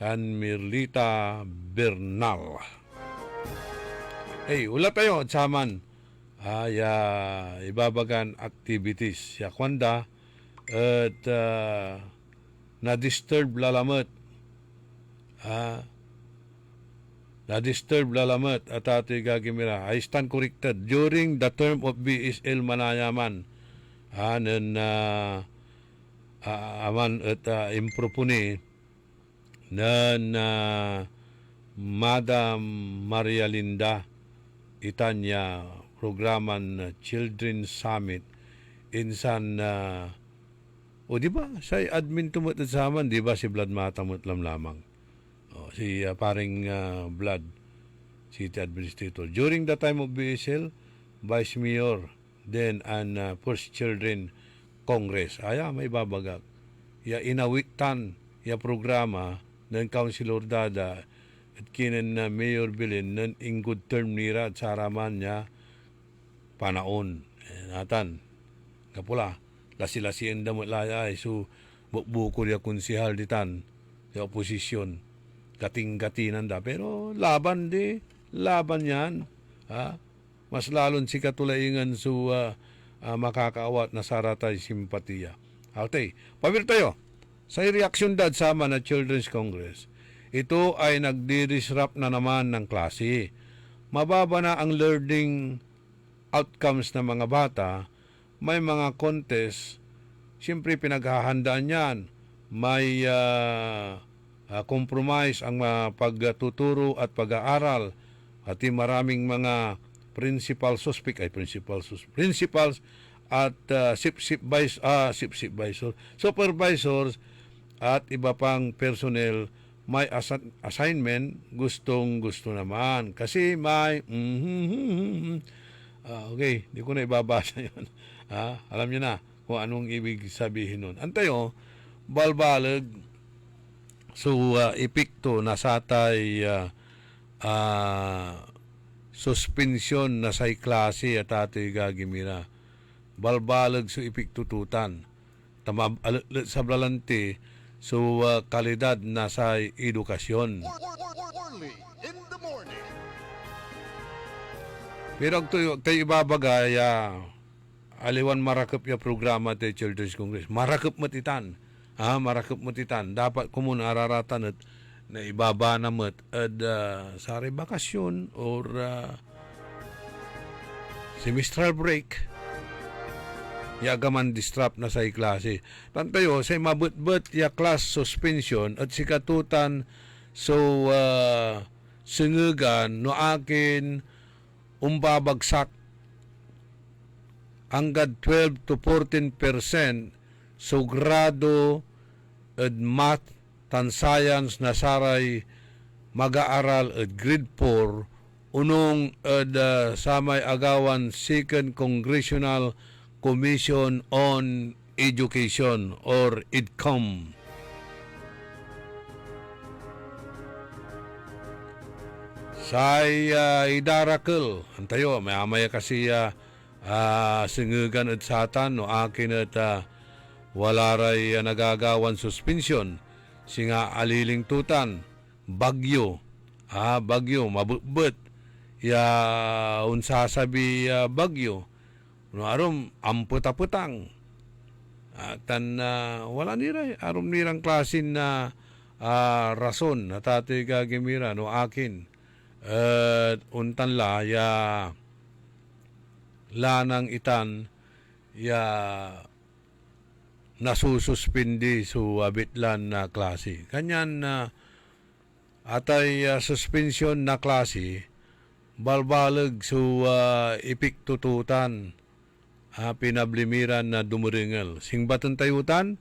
Speaker 5: and Mirlita Bernal. Ulat tayo at saman ibabagan activities ya kwanda at na-disturb lalamat lalamat at ati gagimira. I stand corrected. During the term of BSL Manayaman, aman at impropone nan Madam Maria Linda itanya programan Children's Summit insan di ba sa admin tumut at saman, di ba si Blood Matamut lamang. Si paring Blood, City Administrator. During the time of BSL, Vice Mayor, then and First Children Congress. May babagak. Inawitan, programa ng Councilor Dada at kinan na Mayor Bilin ng in good term nira at saraman niya panaon. Natan, kapula, lasi-lasiin damot laya so buko niya konsihal ditan sa oposisyon. Kating-katinan da. Pero laban yan. Mas lalon si katulaingan su makakaawat na saratay simpatiya. Okay, pabir tayo. Sa reaksyon dad sama na Children's Congress, ito ay nagdi-disrupt na naman ng klase. Mababa na ang learning outcomes ng mga bata, may mga contest, siyempre pinaghahandaan yan. May compromise ang pagtuturo at pag-aaral at maraming mga principals at supervisors at iba pang personnel may assignment, gusto naman kasi may okay, di ko na ibabasa yun. Alam niyo na kung anong ibig sabihin nun. Antayo, balbalag, so epekto na satay suspension na say klase at ato'y gagimira. Balbalag so epektututan. Sa blalante, so kalidad na sa edukasyon. Pero tayo ibabagay, aliwan marakap ya programa tayo Children's Congress. Marakap matitan. Marakap matitan. Dapat kumun araratan at na ibaba namat at sa bakasyon or semestral break. Yagaman distrap na sa klase. Tantayo, say mabut-but ya class suspension at sikatutan so singugan no akin umbabagsak hanggang 12 to 14% so grado at math tan science na saray mag-aaral at grade 4 unong at samay agawan Second Congressional Commission on Education or IDCOM. Say idarakal, antayo, may kasi singugan at satan no akin at wala ray nagagawan suspension. Singa aliling tutan, bagyo, bagyo, mabutbut, unsasabi bagyo. No arom amput-aputang tan wala nira arom nirang klasin na rason na tatay gagimira no akin untan la ya lanang itan ya nasususpindi su abitlan na klase kanyan atay suspension na klase balbalag su ipiktututan pinablimiran na dumuringal. Singbatan tayutan,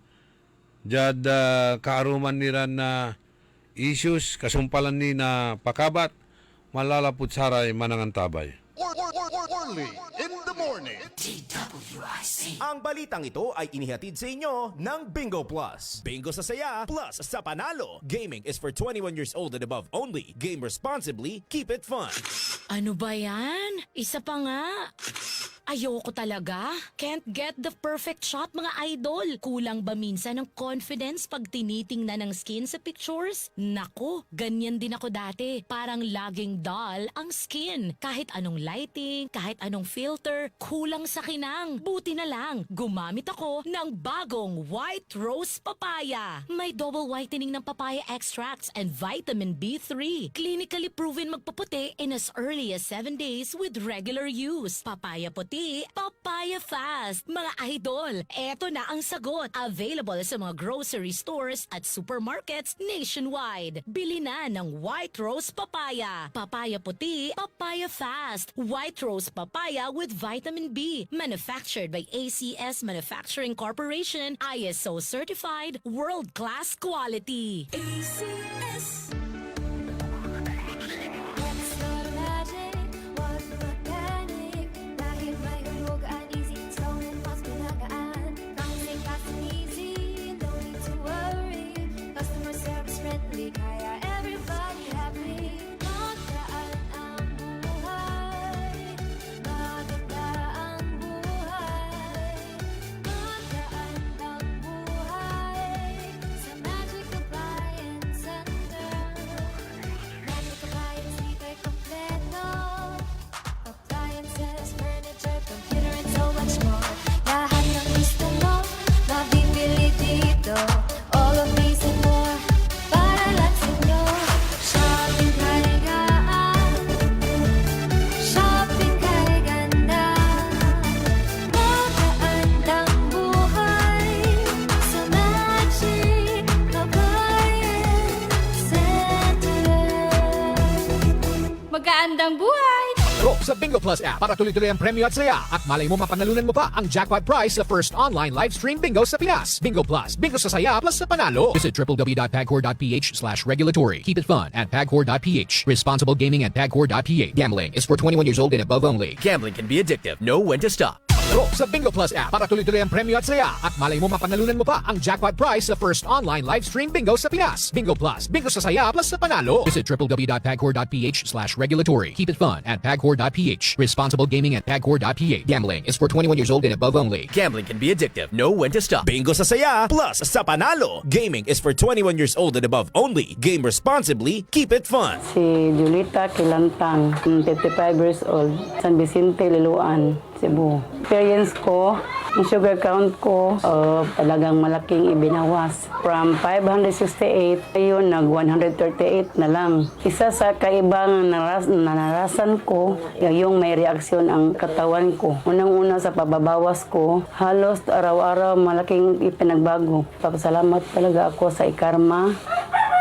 Speaker 5: jad kaaruman niran na issues, kasumpalan ni na pakabat, malalapot saray manangan tabay.
Speaker 1: Only in the morning.
Speaker 10: Ang balitang ito ay inihatid sa inyo ng Bingo Plus. Bingo sa saya, plus sa panalo. Gaming is for 21 years old and above only. Game responsibly, keep it fun.
Speaker 9: Ano ba yan? Isa pa nga. Ayoko talaga. Can't get the perfect shot, mga idol. Kulang ba minsan ng confidence pag tinitingnan ng skin sa pictures? Nako, ganyan din ako dati. Parang laging dull ang skin. Kahit anong lighting, kahit anong filter, kulang sa kinang. Buti na lang, gumamit ako ng bagong White Rose Papaya. May double whitening ng papaya extracts and vitamin B3. Clinically proven magpaputi in as early as 7 days with regular use. Papaya puti, papaya fast. Mga idol, eto na ang sagot. Available sa mga grocery stores at supermarkets nationwide. Bili na ng White Rose Papaya. Papaya puti, papaya fast. White Rose Papaya with vitamin B. Manufactured by ACS Manufacturing Corporation. ISO certified, world-class quality.
Speaker 6: ACS. Let's start magic. Wag mag-panic. Dahil may hulog at easy tone and mas pinagaan. Counting fast and easy, no need to worry. Customer service friendly, kaya everybody happy. Magaan ang buhay. Maganda ang buhay. Magaan ang buhay. Sa Magic Appliance Center. Magic Appliance, ika'y kompleto. Appliances, furniture, computer, and so much more. Lahat ng gusto mo, mabibili dito. All of these and more, para lang sa
Speaker 13: sa Bingo Plus app para tuloy-tuloy ang premyo at saya. At malay mo mapanalunan mo pa ang jackpot prize sa first online live stream bingo sa Pinas. Bingo Plus, bingo sa saya plus sa panalo. Visit www.pagcor.ph/regulatory. Keep it fun at pagcor.ph. Responsible gaming at pagcor.ph. Gambling is for 21 years old and above only.
Speaker 12: Gambling can be addictive. Know when to stop.
Speaker 13: Laro sa Bingo Plus app para tuloy-tuloy ang premyo at saya. At malay mo mapanalunan mo pa ang jackpot prize sa first online live stream bingo sa Pinas. Bingo Plus, bingo sa saya plus sa panalo. Visit www.pagcor.ph/regulatory. Keep it fun at pagcor.ph. Responsible gaming at pagcor.ph. Gambling is for 21 years old and above only.
Speaker 12: Gambling can be addictive. Know when to stop.
Speaker 2: Bingo sa saya plus sa panalo. Gaming is for 21 years old and above only. Game responsibly. Keep it fun.
Speaker 14: Si Julita Kilantang, 55 years old, San Vicente, Liloan, Cebu. Experience ko, ang sugar count ko, talagang malaking ibinawas. From 568, ayun, nag-138 na lang. Isa sa kaibang nararasan ko, yung may reaksyon ang katawan ko. Unang-una sa pababawas ko, halos araw-araw malaking ipinagbago. Papasalamat talaga ako sa ikarma.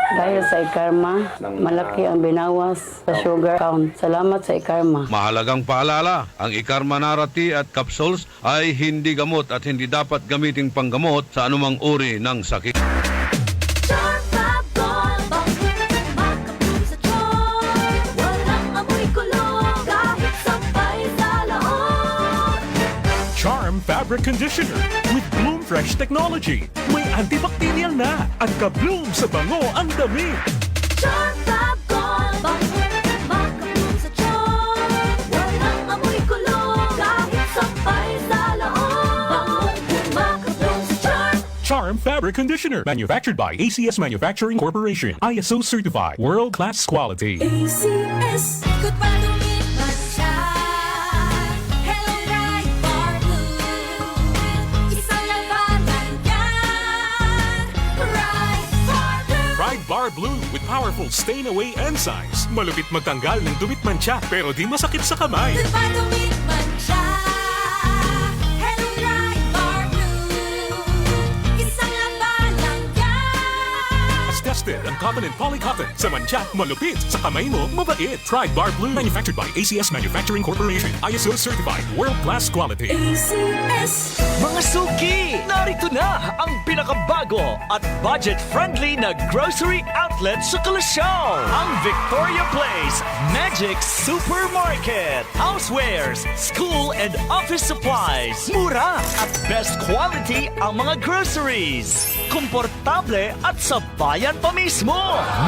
Speaker 14: Dahil sa ikarma, malaki ang binawas sa sugar count. Salamat sa ikarma.
Speaker 5: Mahalagang paalala, ang ikarma narati at capsules ay hindi gamot at hindi dapat gamiting panggamot sa anumang uri ng sakit.
Speaker 3: Charm Fabric Conditioner with Bloom Fresh Technology. May antibacterial na at ka-bloom sa bango ang dami.
Speaker 6: Charm Fab Gold, makabloom sa charm. Walang amoy kulong, kahit sampay sa loob. Makabloom sa charm.
Speaker 3: Charm Fabric Conditioner. Manufactured by ACS Manufacturing Corporation. ISO certified. World-class quality.
Speaker 6: ACS, good pa lumipat siya. Hello, Right Bar Blue. Isang labanan yan. Right Bar Blue.
Speaker 3: Pride Bar Blue with powerful stain-away enzymes. Malupit magtanggal ng dumit mancha pero di masakit sa kamay.
Speaker 6: Good pa lumipat siya. Hello, Right Bar Blue. Isang labanan yan.
Speaker 3: As tested ang Covenant Polycotton. Sa mancha, malupit. Sa kamay mo, mabait. Pride Bar Blue. Manufactured by ACS Manufacturing Corporation. ISO certified. World-class quality.
Speaker 6: ACS.
Speaker 12: Mga suki, narito na ang pinakabago at budget-friendly na grocery outlet sa Kalasyaw. Ang Victoria Place Magic Supermarket. Housewares, school and office supplies. Mura at best quality ang mga groceries. Komportable at sa bayan pa mismo.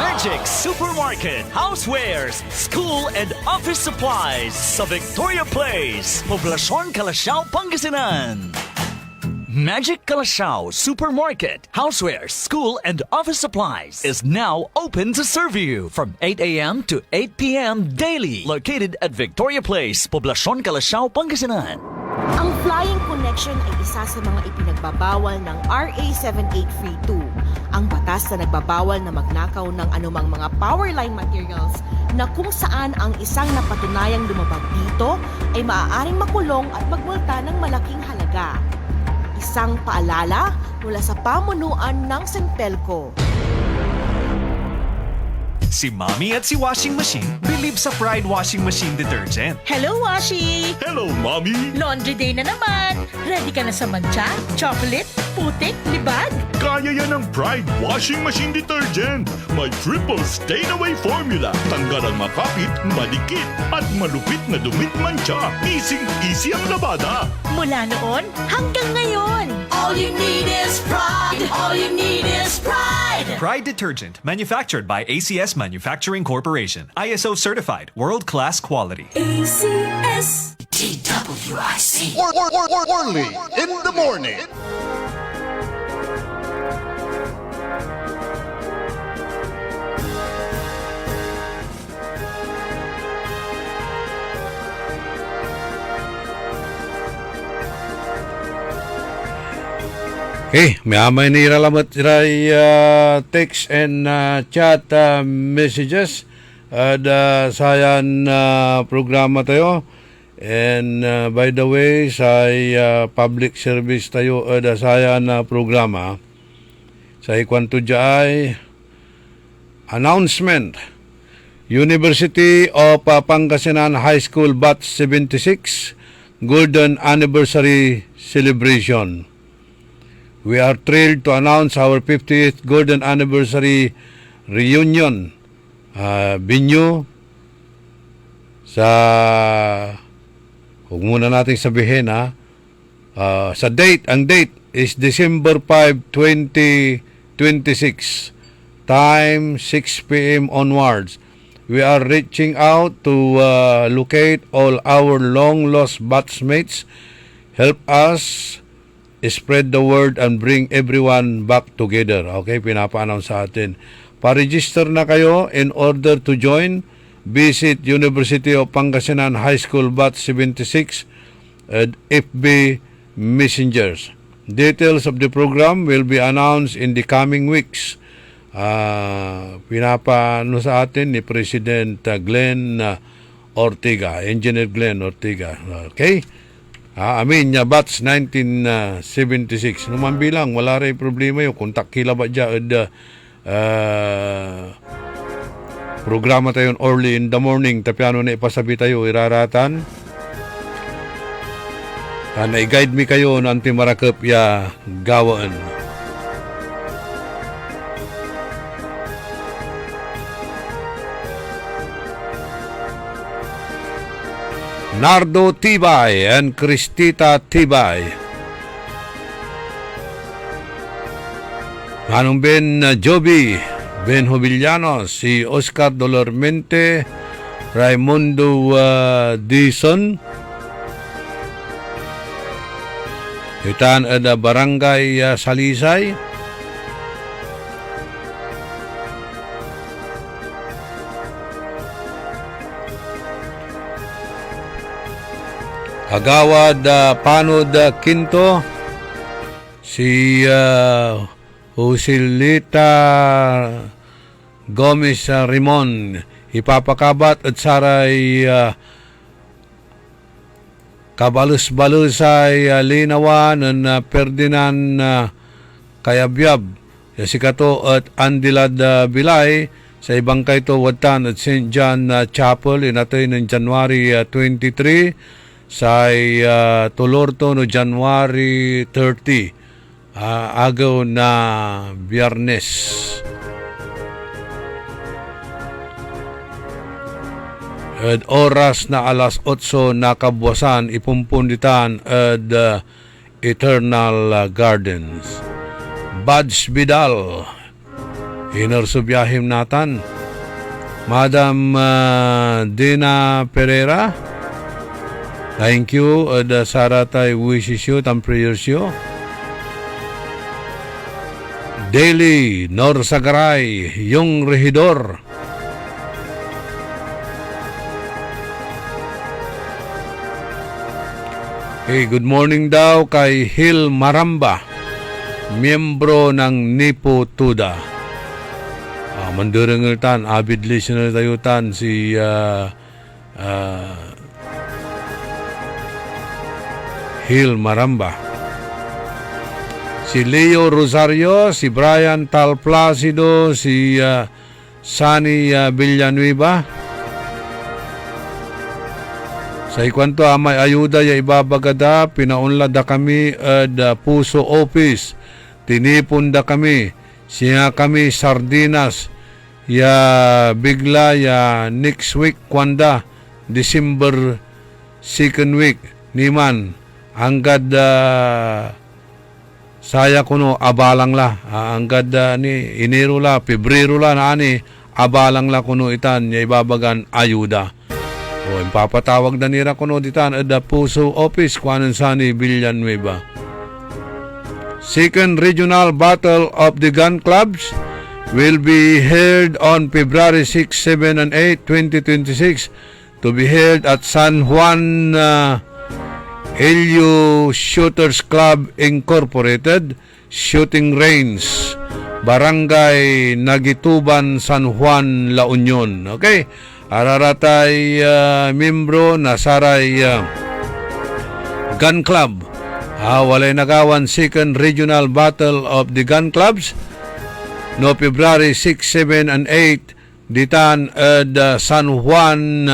Speaker 12: Magic Supermarket. Housewares, school and office supplies sa Victoria Place, Poblacion, Kalasyaw, Pangasinan. Magic Kalasyaw Supermarket, Housewares, School and Office Supplies is now open to serve you from 8 a.m. to 8 p.m. daily. Located at Victoria Place, Poblacion, Kalasyaw, Pangasinan.
Speaker 15: Ang flying connection ay isa sa mga ipinagbabawal ng RA 7832, ang batas na nagbabawal na magnakaw ng anumang mga power line materials na kung saan ang isang napatunayang lumabag dito ay maaaring makulong at magmulta ng malaking halaga. Isang paalala mula sa pamunuan ng Sentelco.
Speaker 12: Si Mommy at si Washing Machine believe sa Pride Washing Machine Detergent.
Speaker 9: Hello, Washi!
Speaker 3: Hello, Mommy!
Speaker 9: Laundry day na naman! Ready ka na sa mancha, chocolate, putik, libag?
Speaker 4: Kaya yan ang Pride Washing Machine Detergent. May triple stain-away formula. Tanggal ang makapit, malikit, at malupit na dumit mancha. Easy ang labada.
Speaker 9: Mula noon hanggang ngayon.
Speaker 6: All you need is pride. All you need is pride.
Speaker 12: Pride Detergent, manufactured by ACS Manufacturing Corporation. ISO certified, world-class quality.
Speaker 6: ACS. DWIC.
Speaker 1: Orly in the morning.
Speaker 5: Okay, may niralamat iray text and chat messages sayan programa tayo. And by the way, sa public service tayo sayan programa. Sa ikwanto ay announcement. University of Pangasinan High School Batch 76 Golden Anniversary Celebration. We are thrilled to announce our 50th Golden Anniversary Reunion venue sa, huwag muna natin sabihin sa ang date is December 5, 2026, time 6 p.m. onwards. We are reaching out to locate all our long-lost batchmates. Help us spread the word and bring everyone back together. Okay, pinapa-announce sa atin. Pa-register na kayo in order to join. Visit University of Pangasinan High School Batch 76 at FB Messengers. Details of the program will be announced in the coming weeks. Pinapano sa atin ni President Glenn Ortega, Engineer Glenn Ortega. Okay? Batch 1976. Naman bilang, wala rin problema yun. Kung takila ba dyan, programa tayo early in the morning. Tapi ano na ipasabi tayo, iraratan. Na-guide mi kayo ng timarakap ya gawaan. Nardo Tibay and Cristita Tibay. Manong Ben Joby, Ben Hobillanos, si Oscar Dolormente, Raimundo Dison, Yutan ada Barangay Salisay, Agawad Panod Quinto, si Husilita Gomez Rimon, ipapakabat at saray kabalus-balusay linawan ng Ferdinand Kayabyab, si Kato at Andilad Bilay, sa ibang kaito Watan at St. John Chapel, inatay ng January 23, sa Tulorto no January 30, agaw na Biyernes. At oras na alas 8 na kabwasan, ipumpunditan at Eternal Gardens. Badge Vidal, inersubyahim natan. Madam Dina Pereira, thank you. Saratay wishes you and prayers you. Daily Norsagaray, yung Regidor. Hey, good morning daw kay Hil Maramba, miyembro ng Nipo Tuda. Mandurangaltan, avid listener tayutan si Hil Maramba. Si Leo Rosario, si Brian Talplacido, si Sunny Villanueva. Sa ikwanto may ayuda ya ibabagada, pinaunlad da kami ad Puso Office. Tinipon da kami, siya kami sardinas, ya bigla ya next week kwanda, December 2nd week, niman, anggad saya kuno abalang la, anggad ni Enero la, Pebrero la na ani, abalang la kuno itan, ya ibabagan ayuda. O, impapatawag na nira kuno ditan at Puso Office, Kuanan Sani, Villanueva. Second Regional Battle of the Gun Clubs will be held on February 6, 7, and 8, 2026 to be held at San Juan Helio Shooters Club Incorporated, Shooting Range, Barangay Nagituban, San Juan, La Union. Okay? Araratay membro na saray Gun Club. Walay nagawan Second Regional Battle of the Gun Clubs no February 6, 7, and 8, ditan San Juan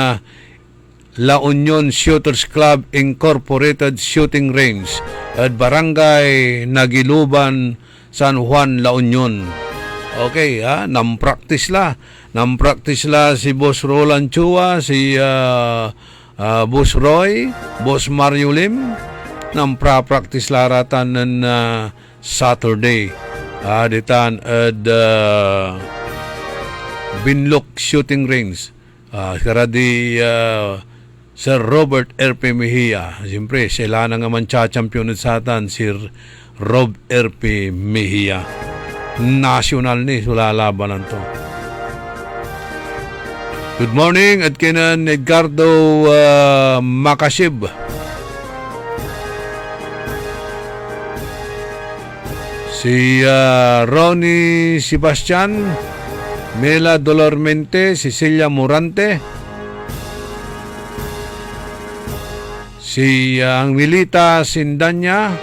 Speaker 5: La Union Shooters Club Incorporated Shooting Range at Barangay Nagiluban, San Juan La Union. Okay, nam-practice la si Boss Roland Chua, si Boss Roy, Boss Mario Lim, nam-practice la ratan ng Saturday. Ditan Binlock Shooting Range. Karadi Sir Robert R.P. Mejia. Siyempre, sila na nga man champion sa atan, Sir Rob R.P. Mejia. National ni, sulalaban to. Good morning at kinan Edgardo Makasib. Si Ronnie Sebastian, Mela Dolormente, Cecilia Morante, si Angelita Sindanya,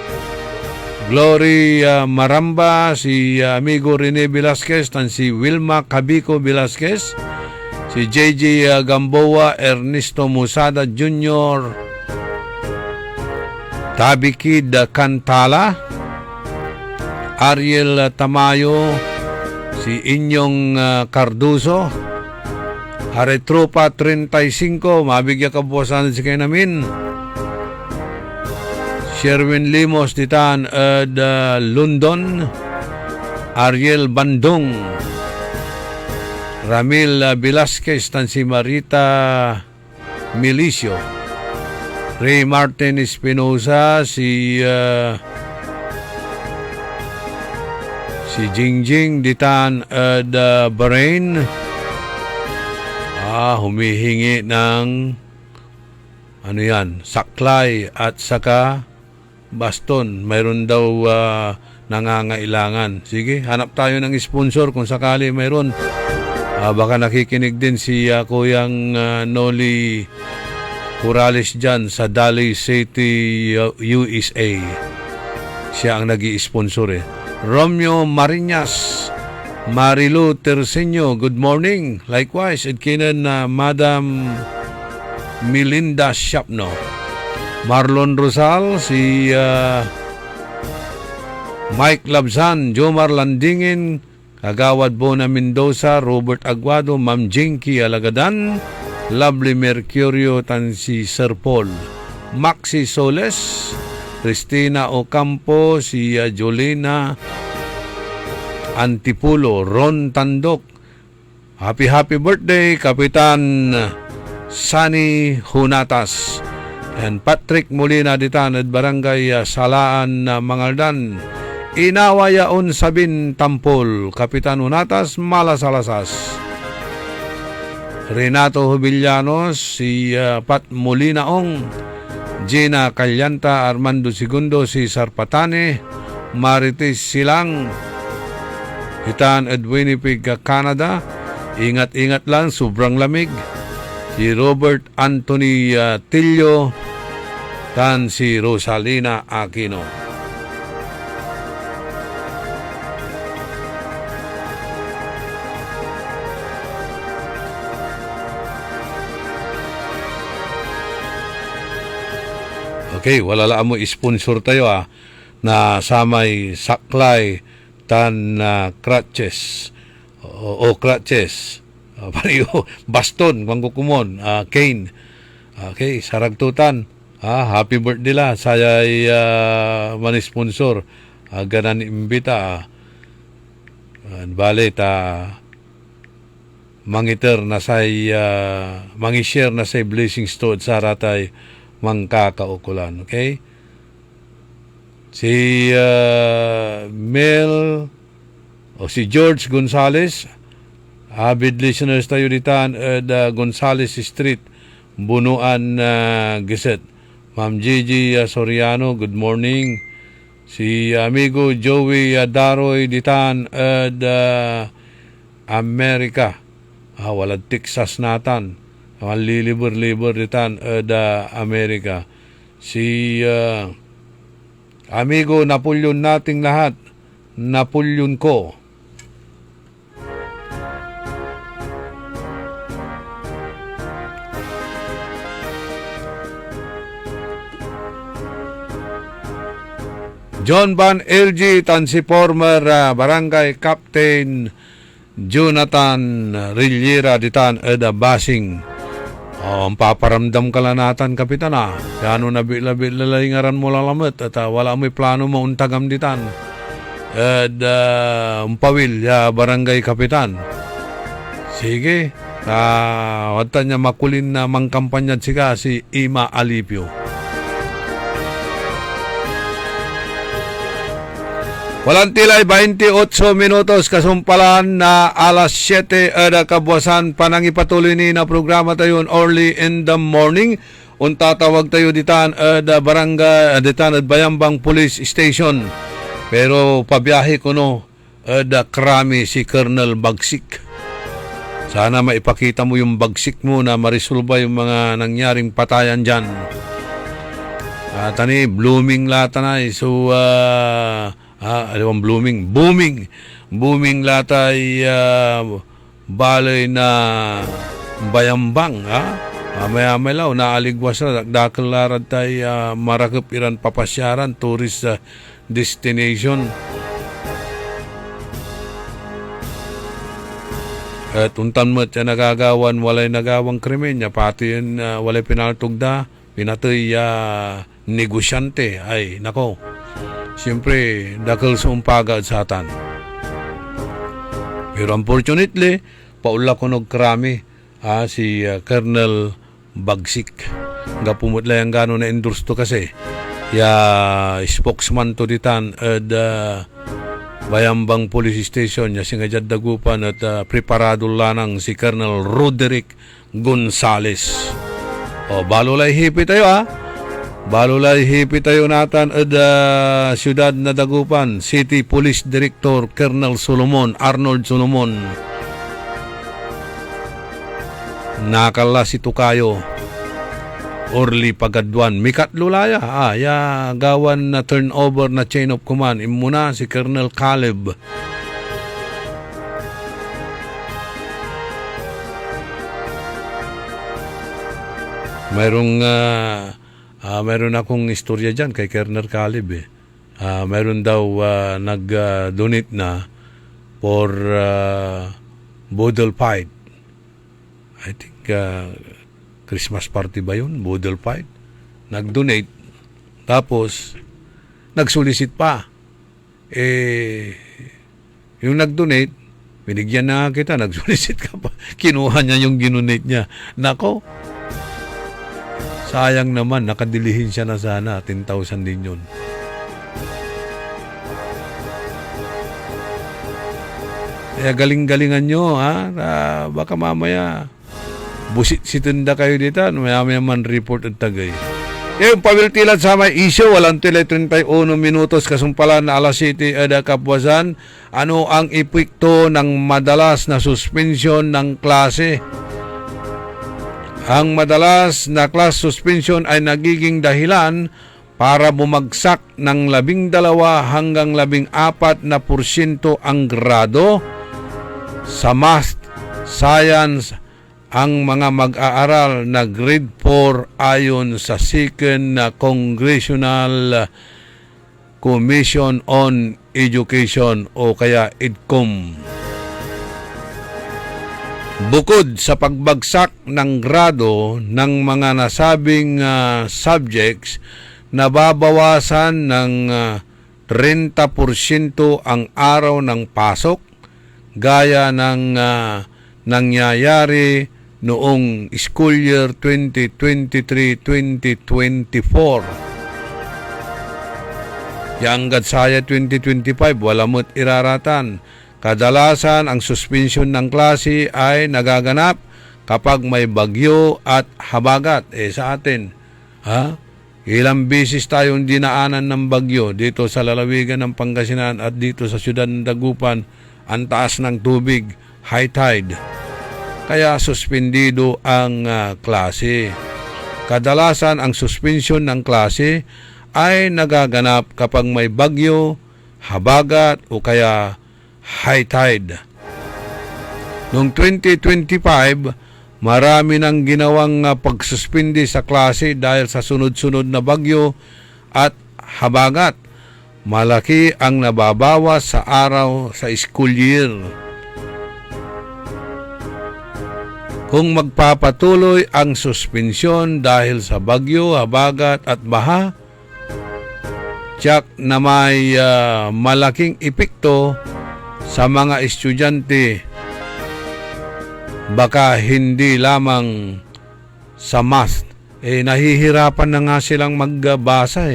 Speaker 5: Glory Maramba, si amigo Rene Velasquez, tan si Wilma Cabico Velasquez, si JJ Gamboa, Ernesto Musada Jr., Tabikid Cantala, Ariel Tamayo, si Inyong Carduzo, Aretropa 35, mabigyan ka po sana si kayo namin. Sherwin Limos, ditan London, Ariel Bandung, Ramil Velasquez, tan si Marita Milicio, Ray Martin Espinosa, si Jingjing ditan Bahrain, humihingi ng saklay at saka baston. Mayroon daw nangangailangan. Sige, hanap tayo ng sponsor kung sakali mayroon. Baka nakikinig din si Kuyang Noli Corrales dyan sa Daly City, USA. Siya ang nag-i-sponsor Romeo Marinas, Marilu Terceño, good morning. Likewise, at kinan Madam Melinda Shapno, Marlon Rosal, si Mike Labzan, Jomar Landingin, Kagawad Bona Mendoza, Robert Aguado, Ma'am Jinky Alagadan, Lovely Mercurio, tan si Sir Paul, Maxi Soles, Cristina Ocampo, si Jolina Antipulo, Ron Tandok. Happy birthday, Kapitan Sani Hunatas. And Patrick Molina ditan at Barangay Salaan, Mangaldan. Inawayaon Sabin Tampol, Kapitan Hunatas, Malasalasas. Renato Hubillanos, si Pat Molinaong, Gina Calyanta, Armando Segundo, si Sarpatane, Marites Silang, Hitan at Winnipeg, Canada. Ingat-ingat lang, sobrang lamig. Si Robert Anthony Tillo, tan si Rosalina Aquino. Okay, wala mo sponsor tayo na samay saklay tan crutches o crutches pareho baston kung kukumon cane. Okay, saragtutan. Happy birthday la sayay man-sponsor ganan imbita. Bale ta mangiter na say mangi-share na say blessings to sa ratay mangkakaukulan. Okay? Si Mel o si George Gonzales, avid listeners tayo ditan Gonzales Street, Bunuan, Giset. Ma'am Gigi Soriano, good morning. Si amigo Joey Daroy ditan Amerika. Walad Texas natan. Lilibur-libur ditan Amerika. Si amigo Napoleon nating lahat, Napoleon ko. John Van LG tan si former barangay captain Jonathan Rillera ditan eda basing. Ang paparamdam ka lang natin, kapitan Kano nabi-labi lalingaran mo lalamot at wala may plano mo untagam ditan. Umpawil barangay kapitan. Sige, wata niya makulin na mangkampanyad siya si Ima Alipio. Walang tilay 28 minutos kasumpalan na alas 7 kabuwasan panangipatuloy ni na programa tayo early in the morning. Untatawag tayo ditan barangay ditan at Bayambang Police Station. Pero pabiyahe ko krami si Colonel Bagsik. Sana maipakita mo yung bagsik mo na marisolba yung mga nangyaring patayan dyan. Tani blooming latanay so booming latay balay na Bayambang maya-maya law naaligwas na dakal larad tay marakip iran papasyaran tourist destination at untan mo siya nagagawan walay nagawang krimen niya pati yun walay pinaltugda pinatoy negosyante ay nako. Siyempre, dakal sa umpagad sa atan. Pero unfortunately, paula ko krami si Colonel Bagsik. Nga pumutla yung gano'n na endorse to kasi. Spokesman to ditan at Bayambang Police Station ya singadjad dagupan at preparado lanang si Colonel Roderick Gonzales. Balulay hipi tayo Balulay hipi tayo natin at siyudad na Dagupan, City Police Director Colonel Arnold Solomon. Nakala si Tukayo, Orly Pagadwan, Mikat Lulaya, gawan na turnover na chain of command, imuna si Colonel Caleb. Mayroon akong istorya dyan kay Colonel Caleb mayroon daw nag-donate na for Bodle Fight. I think Christmas party ba yun? Bodle Fight. Nag-donate. Tapos, nag-solicit pa. Yung nag-donate, binigyan na kita, nag-solicit ka pa. Kinuha niya yung ginonate niya. Nako, sayang naman, nakadilihin siya na sana, 10,000 din yun. Kaya galing-galingan nyo, baka mamaya, busit-situnda kayo dito, mamaya man report at tagay. Yung pawiltilan sa may issue, walang tila 31 minutos kasumpalan na alas 7 kapwasan. Ano ang epekto ng madalas na suspension ng klase? Ang madalas na class suspension ay nagiging dahilan para bumagsak ng 12 hanggang 14% ang grado sa math, science, ang mga mag-aaral na grade 4 ayon sa second Congressional Commission on Education o kaya EDCOM. Bukod sa pagbagsak ng grado ng mga nasabing subjects, nababawasan ng 30% ang araw ng pasok gaya ng nangyayari noong school year 2023-2024. Hanggat saya 2025, wala mo't iraratan. Kadalasan, ang suspension ng klase ay nagaganap kapag may bagyo at habagat. Sa atin, ilang bisis tayong dinaanan ng bagyo dito sa lalawigan ng Pangasinan at dito sa siyudad ng Dagupan, ang taas ng tubig, high tide. Kaya suspendido ang klase. Kadalasan, ang suspension ng klase ay nagaganap kapag may bagyo, habagat o kaya high tide. Noong 2025, marami nang ginawang pagsuspindi sa klase dahil sa sunod-sunod na bagyo at habagat. malaki ang nababawas sa araw sa school year. Kung magpapatuloy ang suspensyon dahil sa bagyo, habagat at baha, tiyak na may malaking epekto sa mga estudyante. Baka hindi lamang sa math, nahihirapan na nga silang magbasa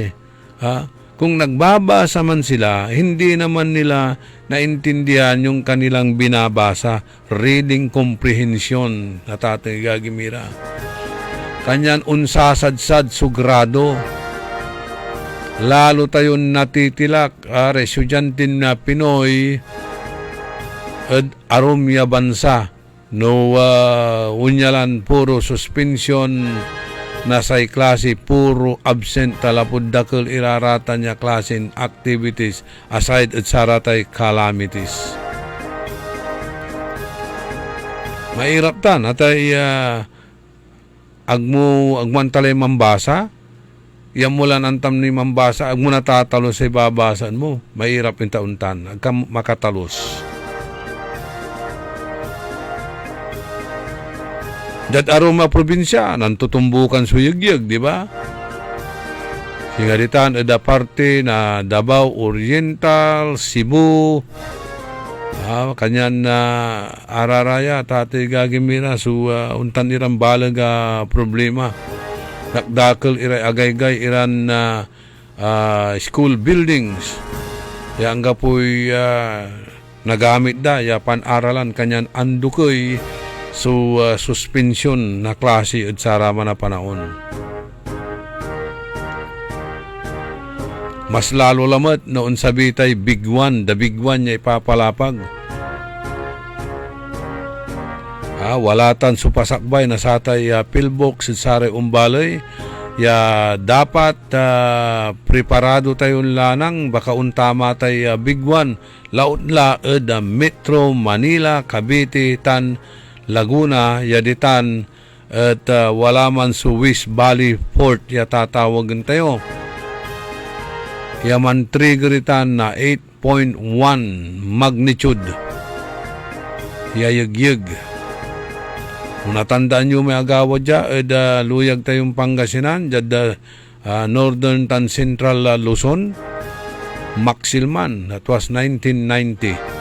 Speaker 5: Kung nagbabasa man sila, hindi naman nila naintindihan yung kanilang binabasa. Reading comprehension na Tatay Gagimira. Kanyan unsasadsad sugrado. Lalo tayon natitilak, estudyante na Pinoy at arumya bansa. No, unyalan puro suspension na say klase, puro absent talapod dakil irarata niya klasin activities aside at saratay calamities. Mahirap tan atay agmantalay mambasa, yamulan antam ni mambasa, agmo natatalo sa babasan mo, mahirap yung tauntan, agka makatalos. Dat aroma probinsya, nantutumbukan suyagyag, di ba? Singaritan ada parte na Davao Oriental, Cebu, kanyan na araraya, Tatay Gagimira, untan iran balaga problema. Nakdakal iray agay-gay iran na school buildings. Yang gapoy nagamit da, ya pan-aralan kanyan andukoy, suspension na klase at sarama na panahon. Mas lalo lamat noon sabitay big one, the big one niya ipapalapag. Walatan supasakbay na satay pillbox at saray umbalay. Ya dapat preparado tayon lanang baka untama tay big one. Laot-laod Metro Manila, Cavite, Laguna, Yaditan, at wala man Swiss Valley Port, tatawagin tayo. Yaman triggeritan na 8.1 magnitude. Yayagyag. Kung natandaan nyo may agawad dya, luyag tayong Pangasinan, Northern and Central Luzon, Maxilman, that was 1990.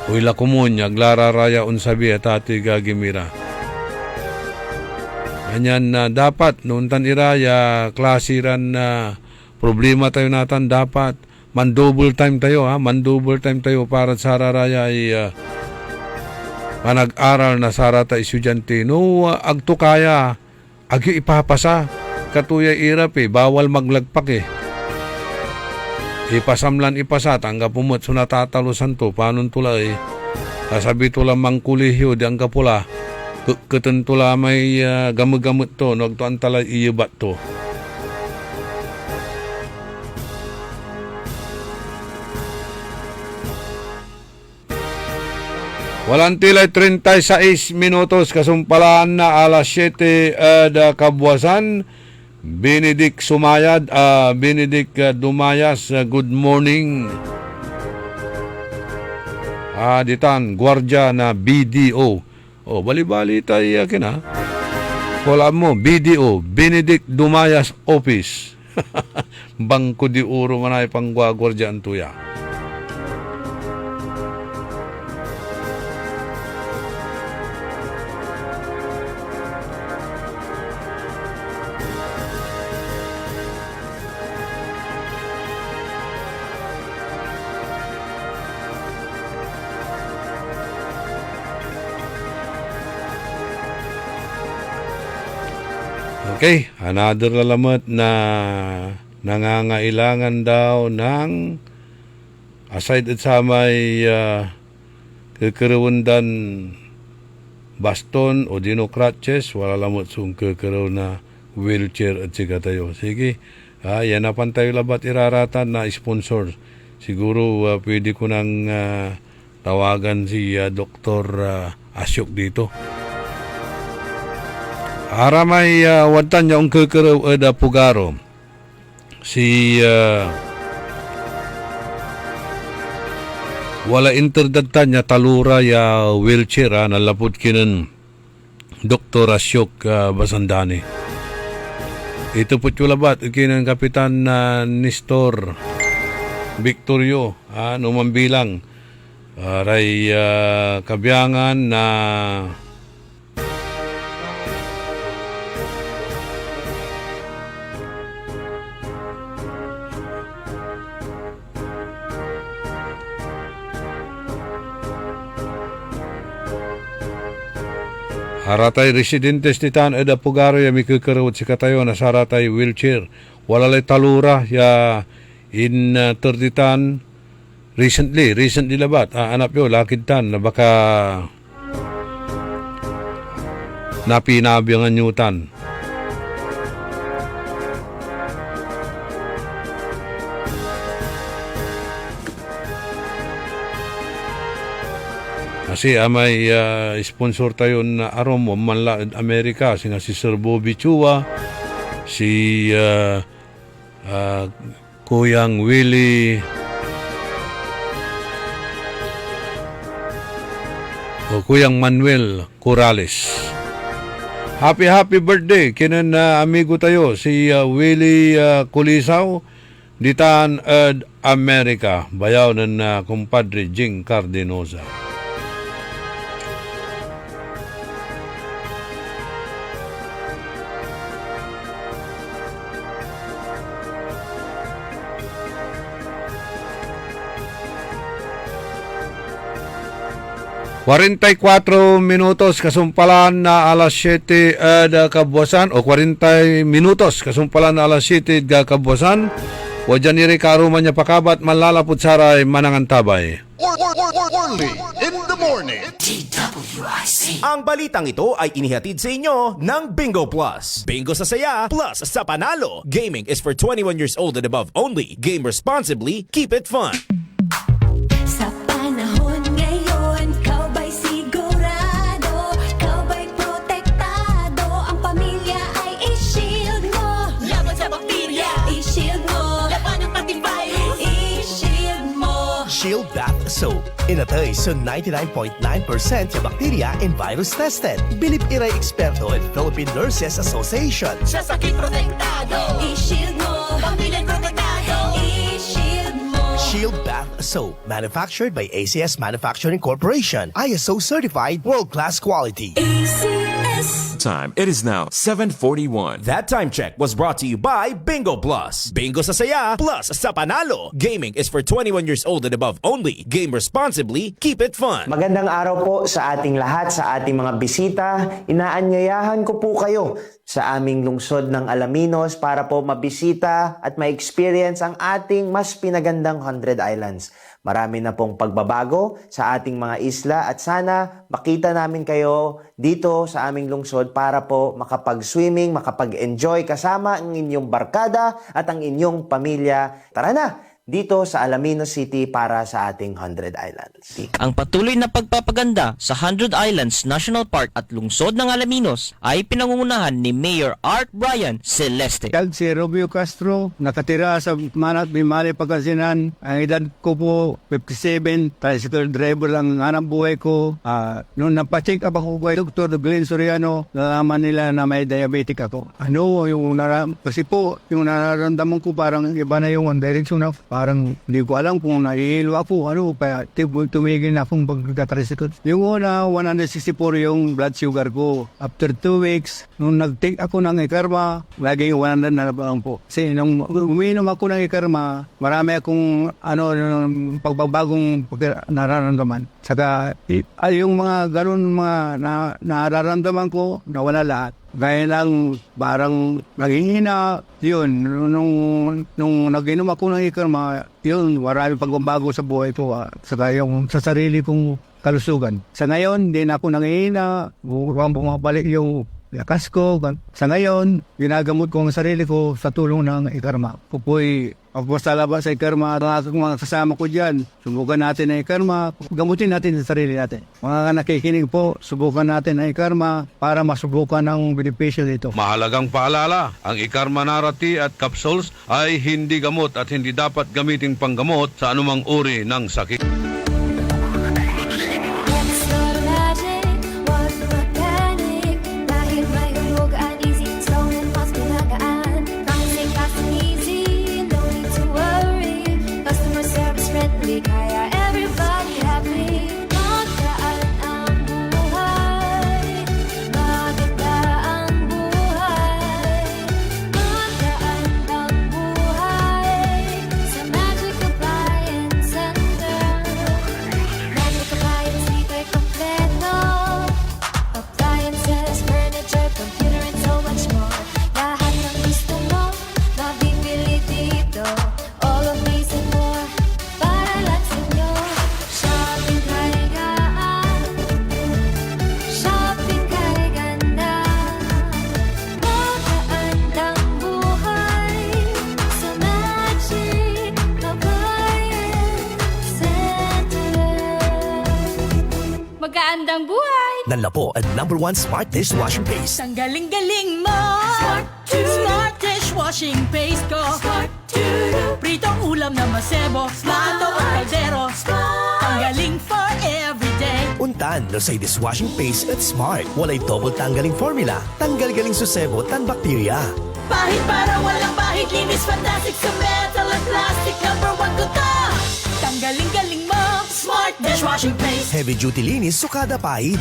Speaker 5: Uila kumunya, aglararaya unsabi at Tatay Gagimira. Ganyan na dapat, noon tan iraya, klasiran na problema tayo natan dapat. Man-double time tayo, man-double time tayo para sa raraya ay panag-aral na sarata estudyante. No, agto kaya, agyo ipapasa. Katuya irap bawal maglagpak Ipasamlan ipasa, tangga pumot so natatalosan to, paano tulay? Kasabi tula mang kulihiyo, di ang kapula. Keten tula may gamag-gamot to, nagtuan tala iibat to. Walang tilay 36 minutos, kasumpalaan na alas 7 kabuwasan. Benedict Sumayad, Benedict Dumayas, good morning. Ditan, gwardiya na BDO. Bali-bali tayo yakin Wala mo, BDO, Benedict Dumayas Office. Bangko di uro manay pang gwardiya antuya. Okay, another lalamat na nangangailangan daw ng aside at sa may kekerawandan baston o dino crutches, wala lamot sung kekeraw na wheelchair at siga tayo. Sige, yan na tayo labat iraratan na sponsor. Siguro pwede ko nang tawagan si Dr. Asyok dito. Aramay watan niya ang kekeraw ada Pugaro. si wala interdagta niya talura ya wheelchair nalapod kinan Dr. Asyok Basandani. Ito po labat kinan Kapitan Nestor Victorio numambilang ray kabiyangan na haratay residentes titan eda pugaro ya mikikarawat si katayo na saratay wheelchair. Walalay talura ya in terditan recently labat. Anak yo lakid tan na baka napinabiyangan nyutan. Kasi may sponsor tayo na arom manla Amerika si Sir Bobby Chua, si Kuyang Willie o Kuyang Manuel Corrales. Happy birthday kinan amigo tayo si Willie Kulisaw ditan Amerika bayaw ng kumpadre Jing Cardenosa. Minutos kasumpalan na alas 7 kabuwasan o 40 minutos kasumpalan na alas 7 kabuwasan. Wajan niri karuman niya pakabat malalapot saray manangantabay.
Speaker 1: Early in the morning.
Speaker 2: DWIC. Ang balitang ito ay inihatid sa inyo ng Bingo Plus. Bingo sa saya, plus sa panalo. Gaming is for 21 years old and above only. Game responsibly, keep it fun.
Speaker 6: Sa panahon ngayon, kau ba'y sigurado? Kau ba'y protektado? Ang pamilya ay i-shield mo. Laban sa bakterya, i-shield mo. Laban ng pati virus, i-shield mo.
Speaker 7: Shield Bath Soap. Inatay sa 99.9% yung bakterya and virus tested. Bilib iray eksperto at Philippine Nurses Association.
Speaker 6: Sa sakit protektado, i-shield mo. Pamilya protektado, i-shield mo.
Speaker 7: Shield Bath Soap. Manufactured by ACS Manufacturing Corporation. ISO certified world-class quality.
Speaker 8: Time. It is now 7:41.
Speaker 2: That time check was brought to you by Bingo Plus. Bingo sa saya, plus sa panalo. Gaming is for 21 years old and above only. Game responsibly, keep it fun.
Speaker 16: Magandang araw po sa ating lahat, sa ating mga bisita. Inaanyayahan ko po kayo sa aming lungsod ng Alaminos para po mabisita at ma-experience ang ating mas pinagandang 100 Islands. Marami na pong pagbabago sa ating mga isla at sana makita namin kayo dito sa aming lungsod para po makapag-swimming, makapag-enjoy kasama ang inyong barkada at ang inyong pamilya. Tara na! Dito sa Alaminos City para sa ating 100 Islands.
Speaker 17: Ang patuloy na pagpapaganda sa 100 Islands National Park at lungsod ng Alaminos ay pinangungunahan ni Mayor Art Brian Celeste.
Speaker 18: Si Romeo Castro, nakatira sa Manat, Bimali, Pagkasinan. Ang edad ko po, 57, tricycle driver lang ang hanap buhay ko. Noong napacheck up ako kay Dr. Glenn Soriano, nalaman nila na may diabetic ako. Kasi po, yung nararamdaman ko parang iba na yung direction na parang hindi ko alam kung nahihilo ako, kaya tumigil na akong pagkatricycle. Yung una, 164 yung blood sugar ko. After 2 weeks, nung nag-take ako ng Ikarma, laging 100 na lang po. Kasi nung uminom ako ng Ikarma, marami akong pagbabagong nararamdaman. Saka yung mga ganun mga nararamdaman ko, nawala lahat. Gaya lang, parang naghihina, yun, nung nag-inom ako ng Ikarma, yun, marami pagbabago sa buhay ko, saka yung sa sarili kong kalusugan. Sa ngayon, hindi na ako nanghihina, bumabalik yung lakas ko. Sa ngayon, ginagamot ko ang sarili ko sa tulong ng ikarma. Pupoy, sa labas sa ikarma, ang mga kasama ko dyan, subukan natin ang ikarma, gamutin natin sa sarili natin. Mga nakikinig po, subukan natin ang ikarma para masubukan ang benepisyo dito.
Speaker 5: Mahalagang paalala, ang ikarma narati at capsules ay hindi gamot at hindi dapat gamiting panggamot sa anumang uri ng sakit.
Speaker 9: Magandang buhay!
Speaker 7: Nanlapo ang #1 Smart Dishwashing Paste.
Speaker 9: Ang galing-galing mo! Smart dishwashing paste ko! Pritong ulam na masebo, plato o kaldero. Ang galing for everyday.
Speaker 7: Untan no say dishwashing paste at Smart. Walay double tanggaling formula. Tanggal-galing susebo tan bakterya.
Speaker 9: Pahit para walang pahit, linis fantastic sa metal at plastic. #1 ko to! Tanggaling-galing mo! Smart dishwashing paste.
Speaker 7: Heavy duty linis sukada pahit.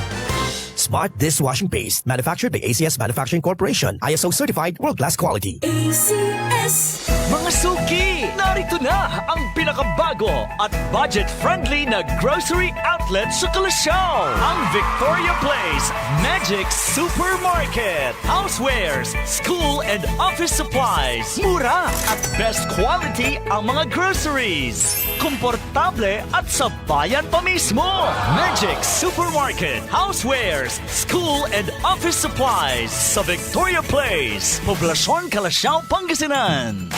Speaker 7: Smart Dishwashing Paste. Manufactured by ACS Manufacturing Corporation. ISO certified world-class quality.
Speaker 9: ACS.
Speaker 12: Mga suki, narito na ang pinakabago at budget-friendly na grocery outlet sa Kalasyaw. Ang Victoria Place Magic Supermarket. Housewares, school and office supplies. Mura at best quality ang mga groceries. Komportable at sa bayan pa mismo. Magic Supermarket. Housewares, school and office supplies sa Victoria Place, Poblacion, Kalasyaw, Pangasinan.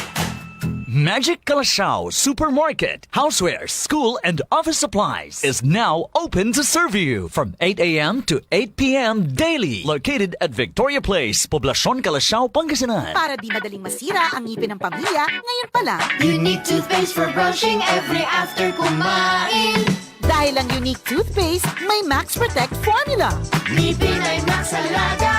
Speaker 12: Magic Kalasyaw Supermarket, Housewares, School and Office Supplies is now open to serve you from 8 a.m. to 8 p.m. daily. Located at Victoria Place, Poblacion, Kalasyaw, Pangasinan.
Speaker 15: Para di madaling masira ang ngipin ng pamilya, ngayon pa lang,
Speaker 6: Unique toothpaste for brushing every after kumain.
Speaker 15: dahil ang unique toothpaste may Max Protect formula.
Speaker 6: Ngipin ay Max Alaga,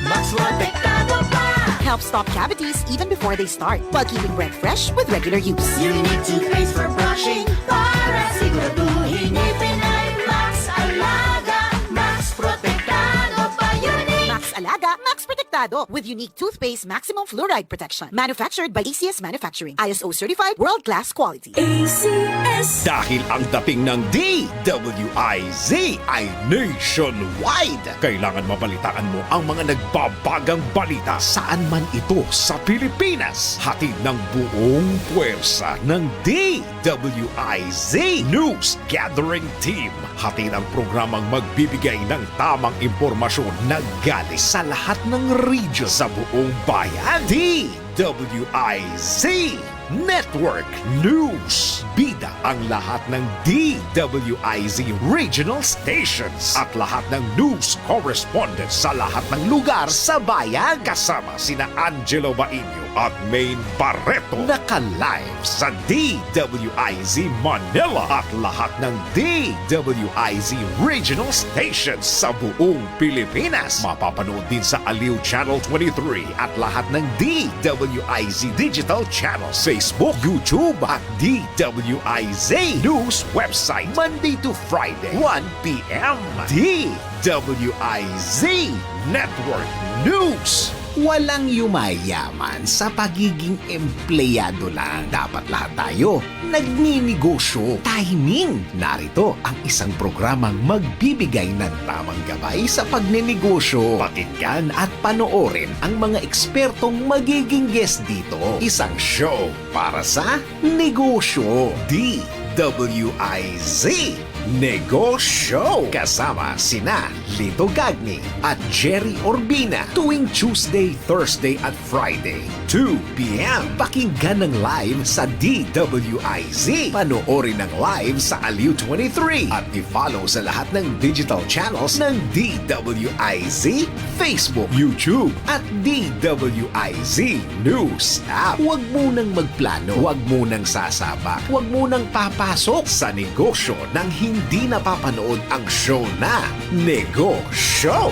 Speaker 6: Max Protektado pa.
Speaker 15: Helps stop cavities even before they start, while keeping breath fresh with regular use.
Speaker 6: Unique toothpaste for brushing para siguraduhin ngipin ay Max Alaga, Max Protektado pa. Unique
Speaker 15: Max Alaga, Max Protektado with unique toothpaste maximum fluoride protection. Manufactured by ACS Manufacturing. ISO certified world-class quality.
Speaker 9: ACS.
Speaker 1: Dahil ang dating ng DWIZ ay nationwide. Kailangan mabalitaan mo ang mga nagbabagang balita saan man ito sa Pilipinas. Hatid ng buong puwersa ng DWIZ News Gathering Team. Hatid ang programang magbibigay ng tamang impormasyon na galing sa lahat ng region sa buong bayan. DWIZ Network News. Bida ang lahat ng DWIZ regional stations at lahat ng news correspondents sa lahat ng lugar sa bayan. Kasama sina Angelo Bainio at Maine Barreto. Naka-live sa DWIZ Manila at lahat ng DWIZ regional stations sa buong Pilipinas. Mapapanood din sa Aliw Channel 23 at lahat ng DWIZ digital channels, Facebook, YouTube at DWIZ News website Monday to Friday 1 p.m. DWIZ Network News. Walang yumayaman sa pagiging empleyado lang. Dapat lahat tayo nagninegosyo. Timing! Narito ang isang programang magbibigay ng tamang gabay sa pagnenegosyo. Pakinggan at panoorin ang mga ekspertong magiging guest dito. Isang show para sa negosyo. DWIZ Negosyo kasama sina Lito Gagni at Jerry Orbina tuwing Tuesday, Thursday at Friday 2 p.m. Pakinggan ng live sa DWIZ. Panoorin ng live sa Aliw 23 at i-follow sa lahat ng digital channels ng DWIZ, Facebook, YouTube at DWIZ News App. Huwag munang magplano, huwag munang sasabak, huwag munang papasok sa negosyo nang hindi napapanood ang show na Negosyo.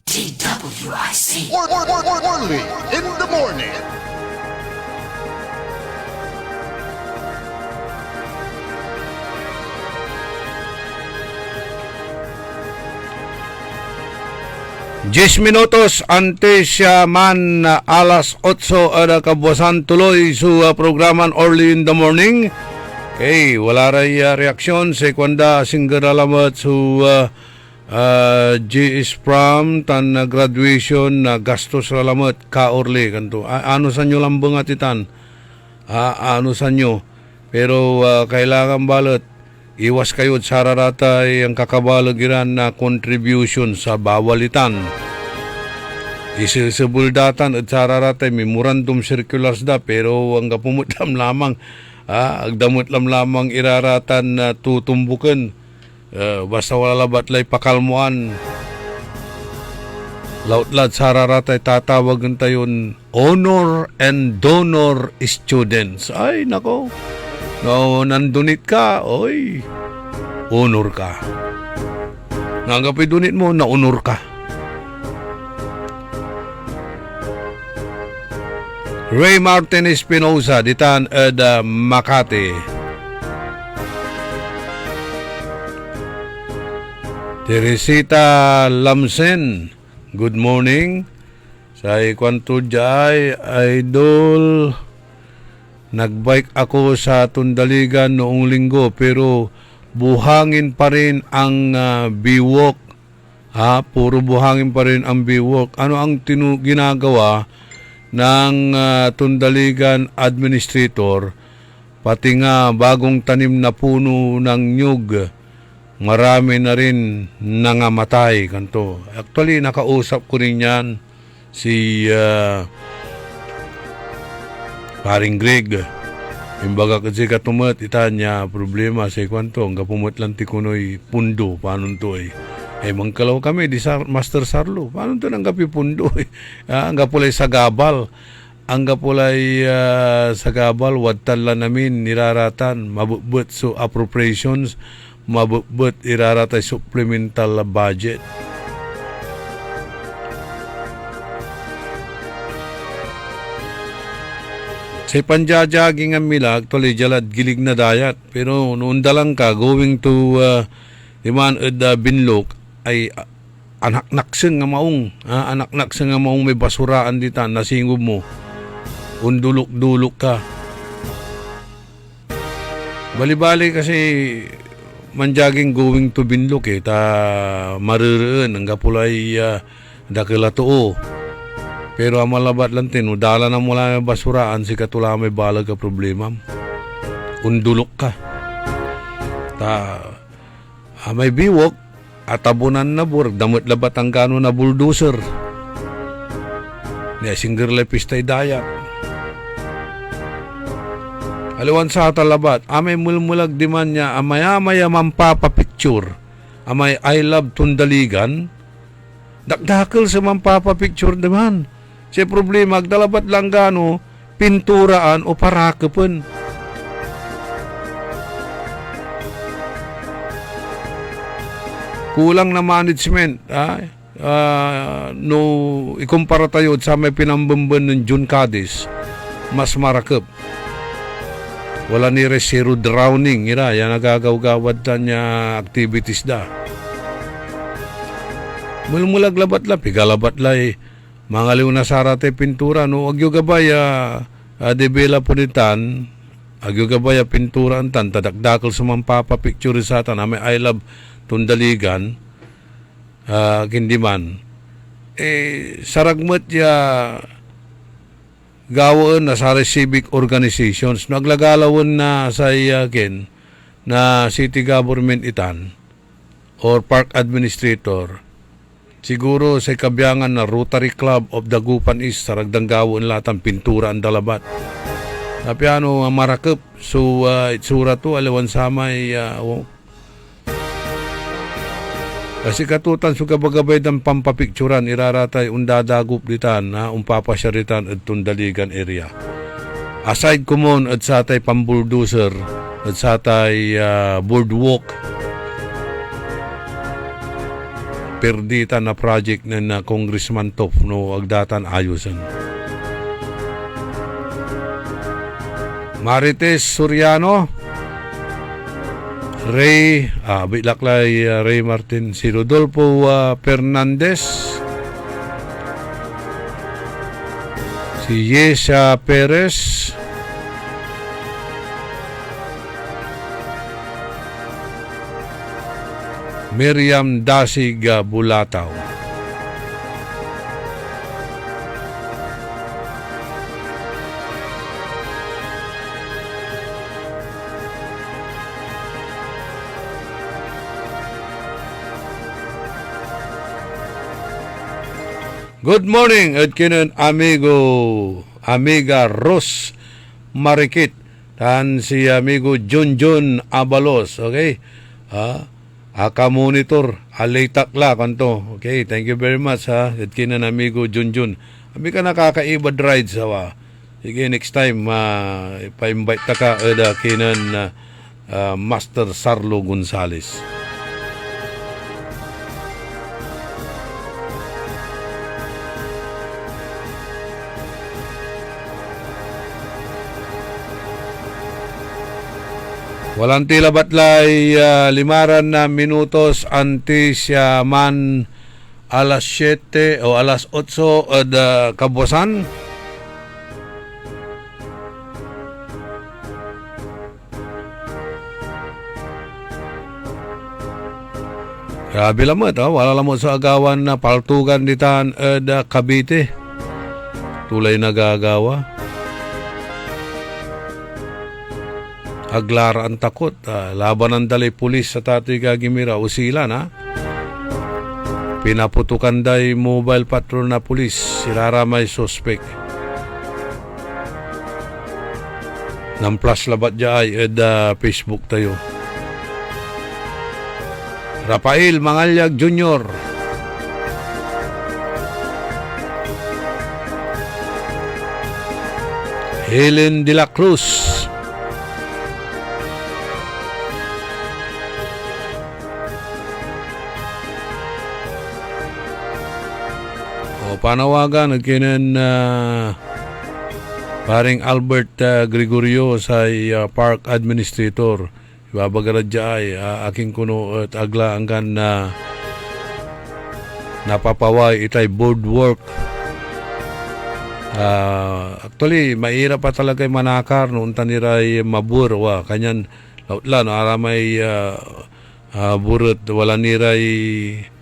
Speaker 19: DWIZ. Only in the morning.
Speaker 5: Diyes minutos antes man alas 8 ada kabuasan tuloy sa programan Early in the Morning. Okay, wala ray reaksyon sa kwanda singgaralamot sa GS Pram tan graduation na gastos ralamot ka orly kanto. Ano sa nyo lambong atitan? Ano sa nyo? Pero kailangan balot iwas kayo at sararatay ang kakabalagiran na contribution sa bawalitan. Isisabuldatan at sararatay memorandum circulars da pero ang kapumutlam lamang agdamot lamang iraratan na tutumbukan. Basta wala labat lay pakalmuan. Lautlat sararatay tatawagan tayon honor and donor students. Ay nako. No, nandunit ka, oy, honor ka. Nanggapay dunit mo, na-honor ka. Ray Martin Espinosa, ditan ed Makati. Teresita Lamsen, good morning. Sa ikwanto jay, idol. Nagbike ako sa Tundaligan noong linggo pero buhangin pa rin ang biwok. Puro buhangin pa rin ang biwok. Ano ang ginagawa ng Tundaligan Administrator? Pati nga bagong tanim na puno ng nyug, marami na rin nangamatay. Kanto. Actually, nakausap ko rin yan si Paring Greg. Imbaga kasi katumat itanya problema sa kwanto ang kapumot lang ti kunoy pundo paano to mangkalaw kami di Master Sarlo paano to nang gapi pundo ang gapulay sa gabal sa gabal wadtan lang namin niraratan mabubut so appropriations mabubut iraratay supplemental budget. Sa panjajaging ang mila, actually, jalad gilig na dayat. Pero noon dalang ka, going to Iman ed Binlok, ay anak nakseng nga maong. Anak nakseng nga maong may basuraan dita, nasingob mo. Undulok-dulok ka. Bali-bali kasi manjaging going to Binlok ta marireen, ang kapulay dakilatuo. Pero ang malabat lang tinudala na mula may basuraan si katula may balag ka problema. Undulok ka. May biwok at tabunan na burg damot labat ang gano na bulldozer. Niya singger lepistay dayak. Aliwan sa talabat, amay mulmulag di man niya amaya-maya mampapapicture. Amay I love Tundaligan. Dakdakil sa mampapapicture naman. Si problema, agdalabat lang gano, pinturaan o parakapan. Kulang na management. No, ikumpara tayo sa may pinambamban ng June Cadiz, mas marakap. Wala ni zero drowning. Yan nagagaw-gawad niya activities da. Mulmulag labat la, pigalabat la mga liw na sarate pintura no agyo gabaya debela punitan agyo gabaya pintura antan tadakdakal sa mampapa picture sa tan may I love Tundaligan kindiman saragmat ya gawon na sa civic organizations naglagalawan na sa yakin na city government itan or park administrator, siguro sa kabiyangan na Rotary Club of Dagupan East, saragdang gawon latan pintura ang dalabat. Tapi marakep, so itsura to, alawan samay, kasi katutan so kabagabay ng pampapikturan, iraratay undadagup ditan, umpapasyaritan at tundaligan area. Aside kumon at satay pambuldoser, at satay boardwalk, perdita na project na Congressman Top no agdatan ayusan. Marites Soriano, Ray Bilaklay, Ray Martin, si Rodolfo Fernandez, si Yesha Perez, Miriam Dasig Bulataw. Good morning, at kinan amiga Ros Marikit, tan si amigo Junjun Abalos, okay? Aka monitor, alay takla kanto. Okay, thank you very much at kinan amigo Junjun. Ami ka nakakaibad rides hawa. Sige, next time pa-invite ta ka kinan Master Sarlo Gonzales. Walang tila batlay, limaran na minutos antes man alas 7 o alas 8 kabuasan. Grabe lamot, wala lamot sa agawan na paltugan ditan Cavite. Tulay nagagawa. Aglara ang takot, laban ng dalay pulis sa Tatoy Gagimira, usilan pinaputukan day mobile patrol na pulis, siraramay suspect. Nang plus labat jay Facebook tayo. Rafael Mangalyag Jr. Helen de la Cruz, panawagan nagkinan paring Albert Gregorio sa park administrator. Ibabagarad ay aking kuno at agla angkan na napapaway itay boardwalk. Actually, mahirap pa talaga manakar noon taniray mabur wa kanyan lautlan aramay burot wala niray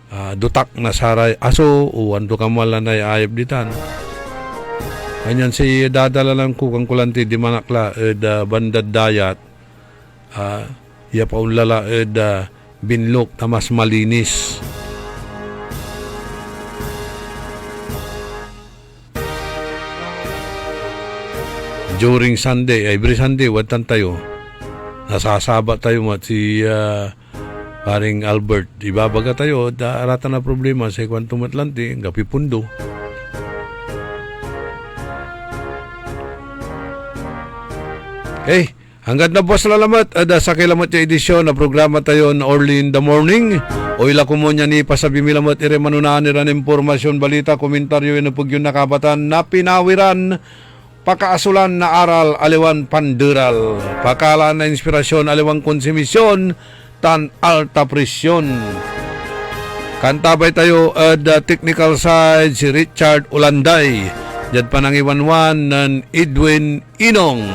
Speaker 5: dutak na saray aso uwan do kamala na ayab ditan. Kanyan si dadala lang kukang kulanti di manakla bandad dayat iya paunlala binlok na mas malinis. During Sunday, every Sunday watan tayo nasasaba tayo mat si paring Albert, ibabaga tayo, arata na problema sa Quantum Atlantic, gapipundo. Okay, hanggang na po salamat sa kilamat yung edisyon na programa tayo na Early in the Morning. O ila ko mo niya ni pasabi milamot ire manunahan niran impormasyon, balita, komentaryo, inupag yung nakabatan na pinawiran, pakaasulan na aral, aliwan panderal, pakalaan na inspirasyon, aliwan konsumisyon, tan alta presyon. Kantabay tayo the technical side si Richard Ulanday. Diyan pa nang iwanwan ng Edwin Inong.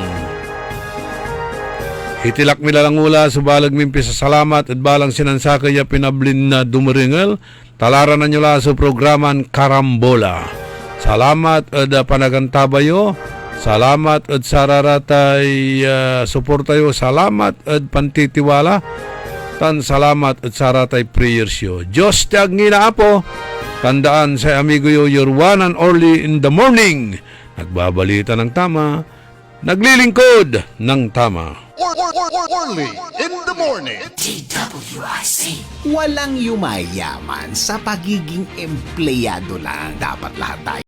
Speaker 5: Itilak milalangula sa balag mimpi sa salamat at balang sinansakay ya pinablin na dumaringal. Talaran na nyo la sa programan Karambola. Salamat at panagantabayo. Salamat at sararatay suportayo. Salamat at pantitiwala. Tan salamat at saratay prayers yo. Diyos tiag ngina apo. Tandaan sa amigo yo, your one and only in the morning. Nagbabalita ng tama. Naglilingkod ng tama.
Speaker 19: Orly in the morning.
Speaker 1: Walang yumayaman sa pagiging empleyado lang. Dapat lahat tayo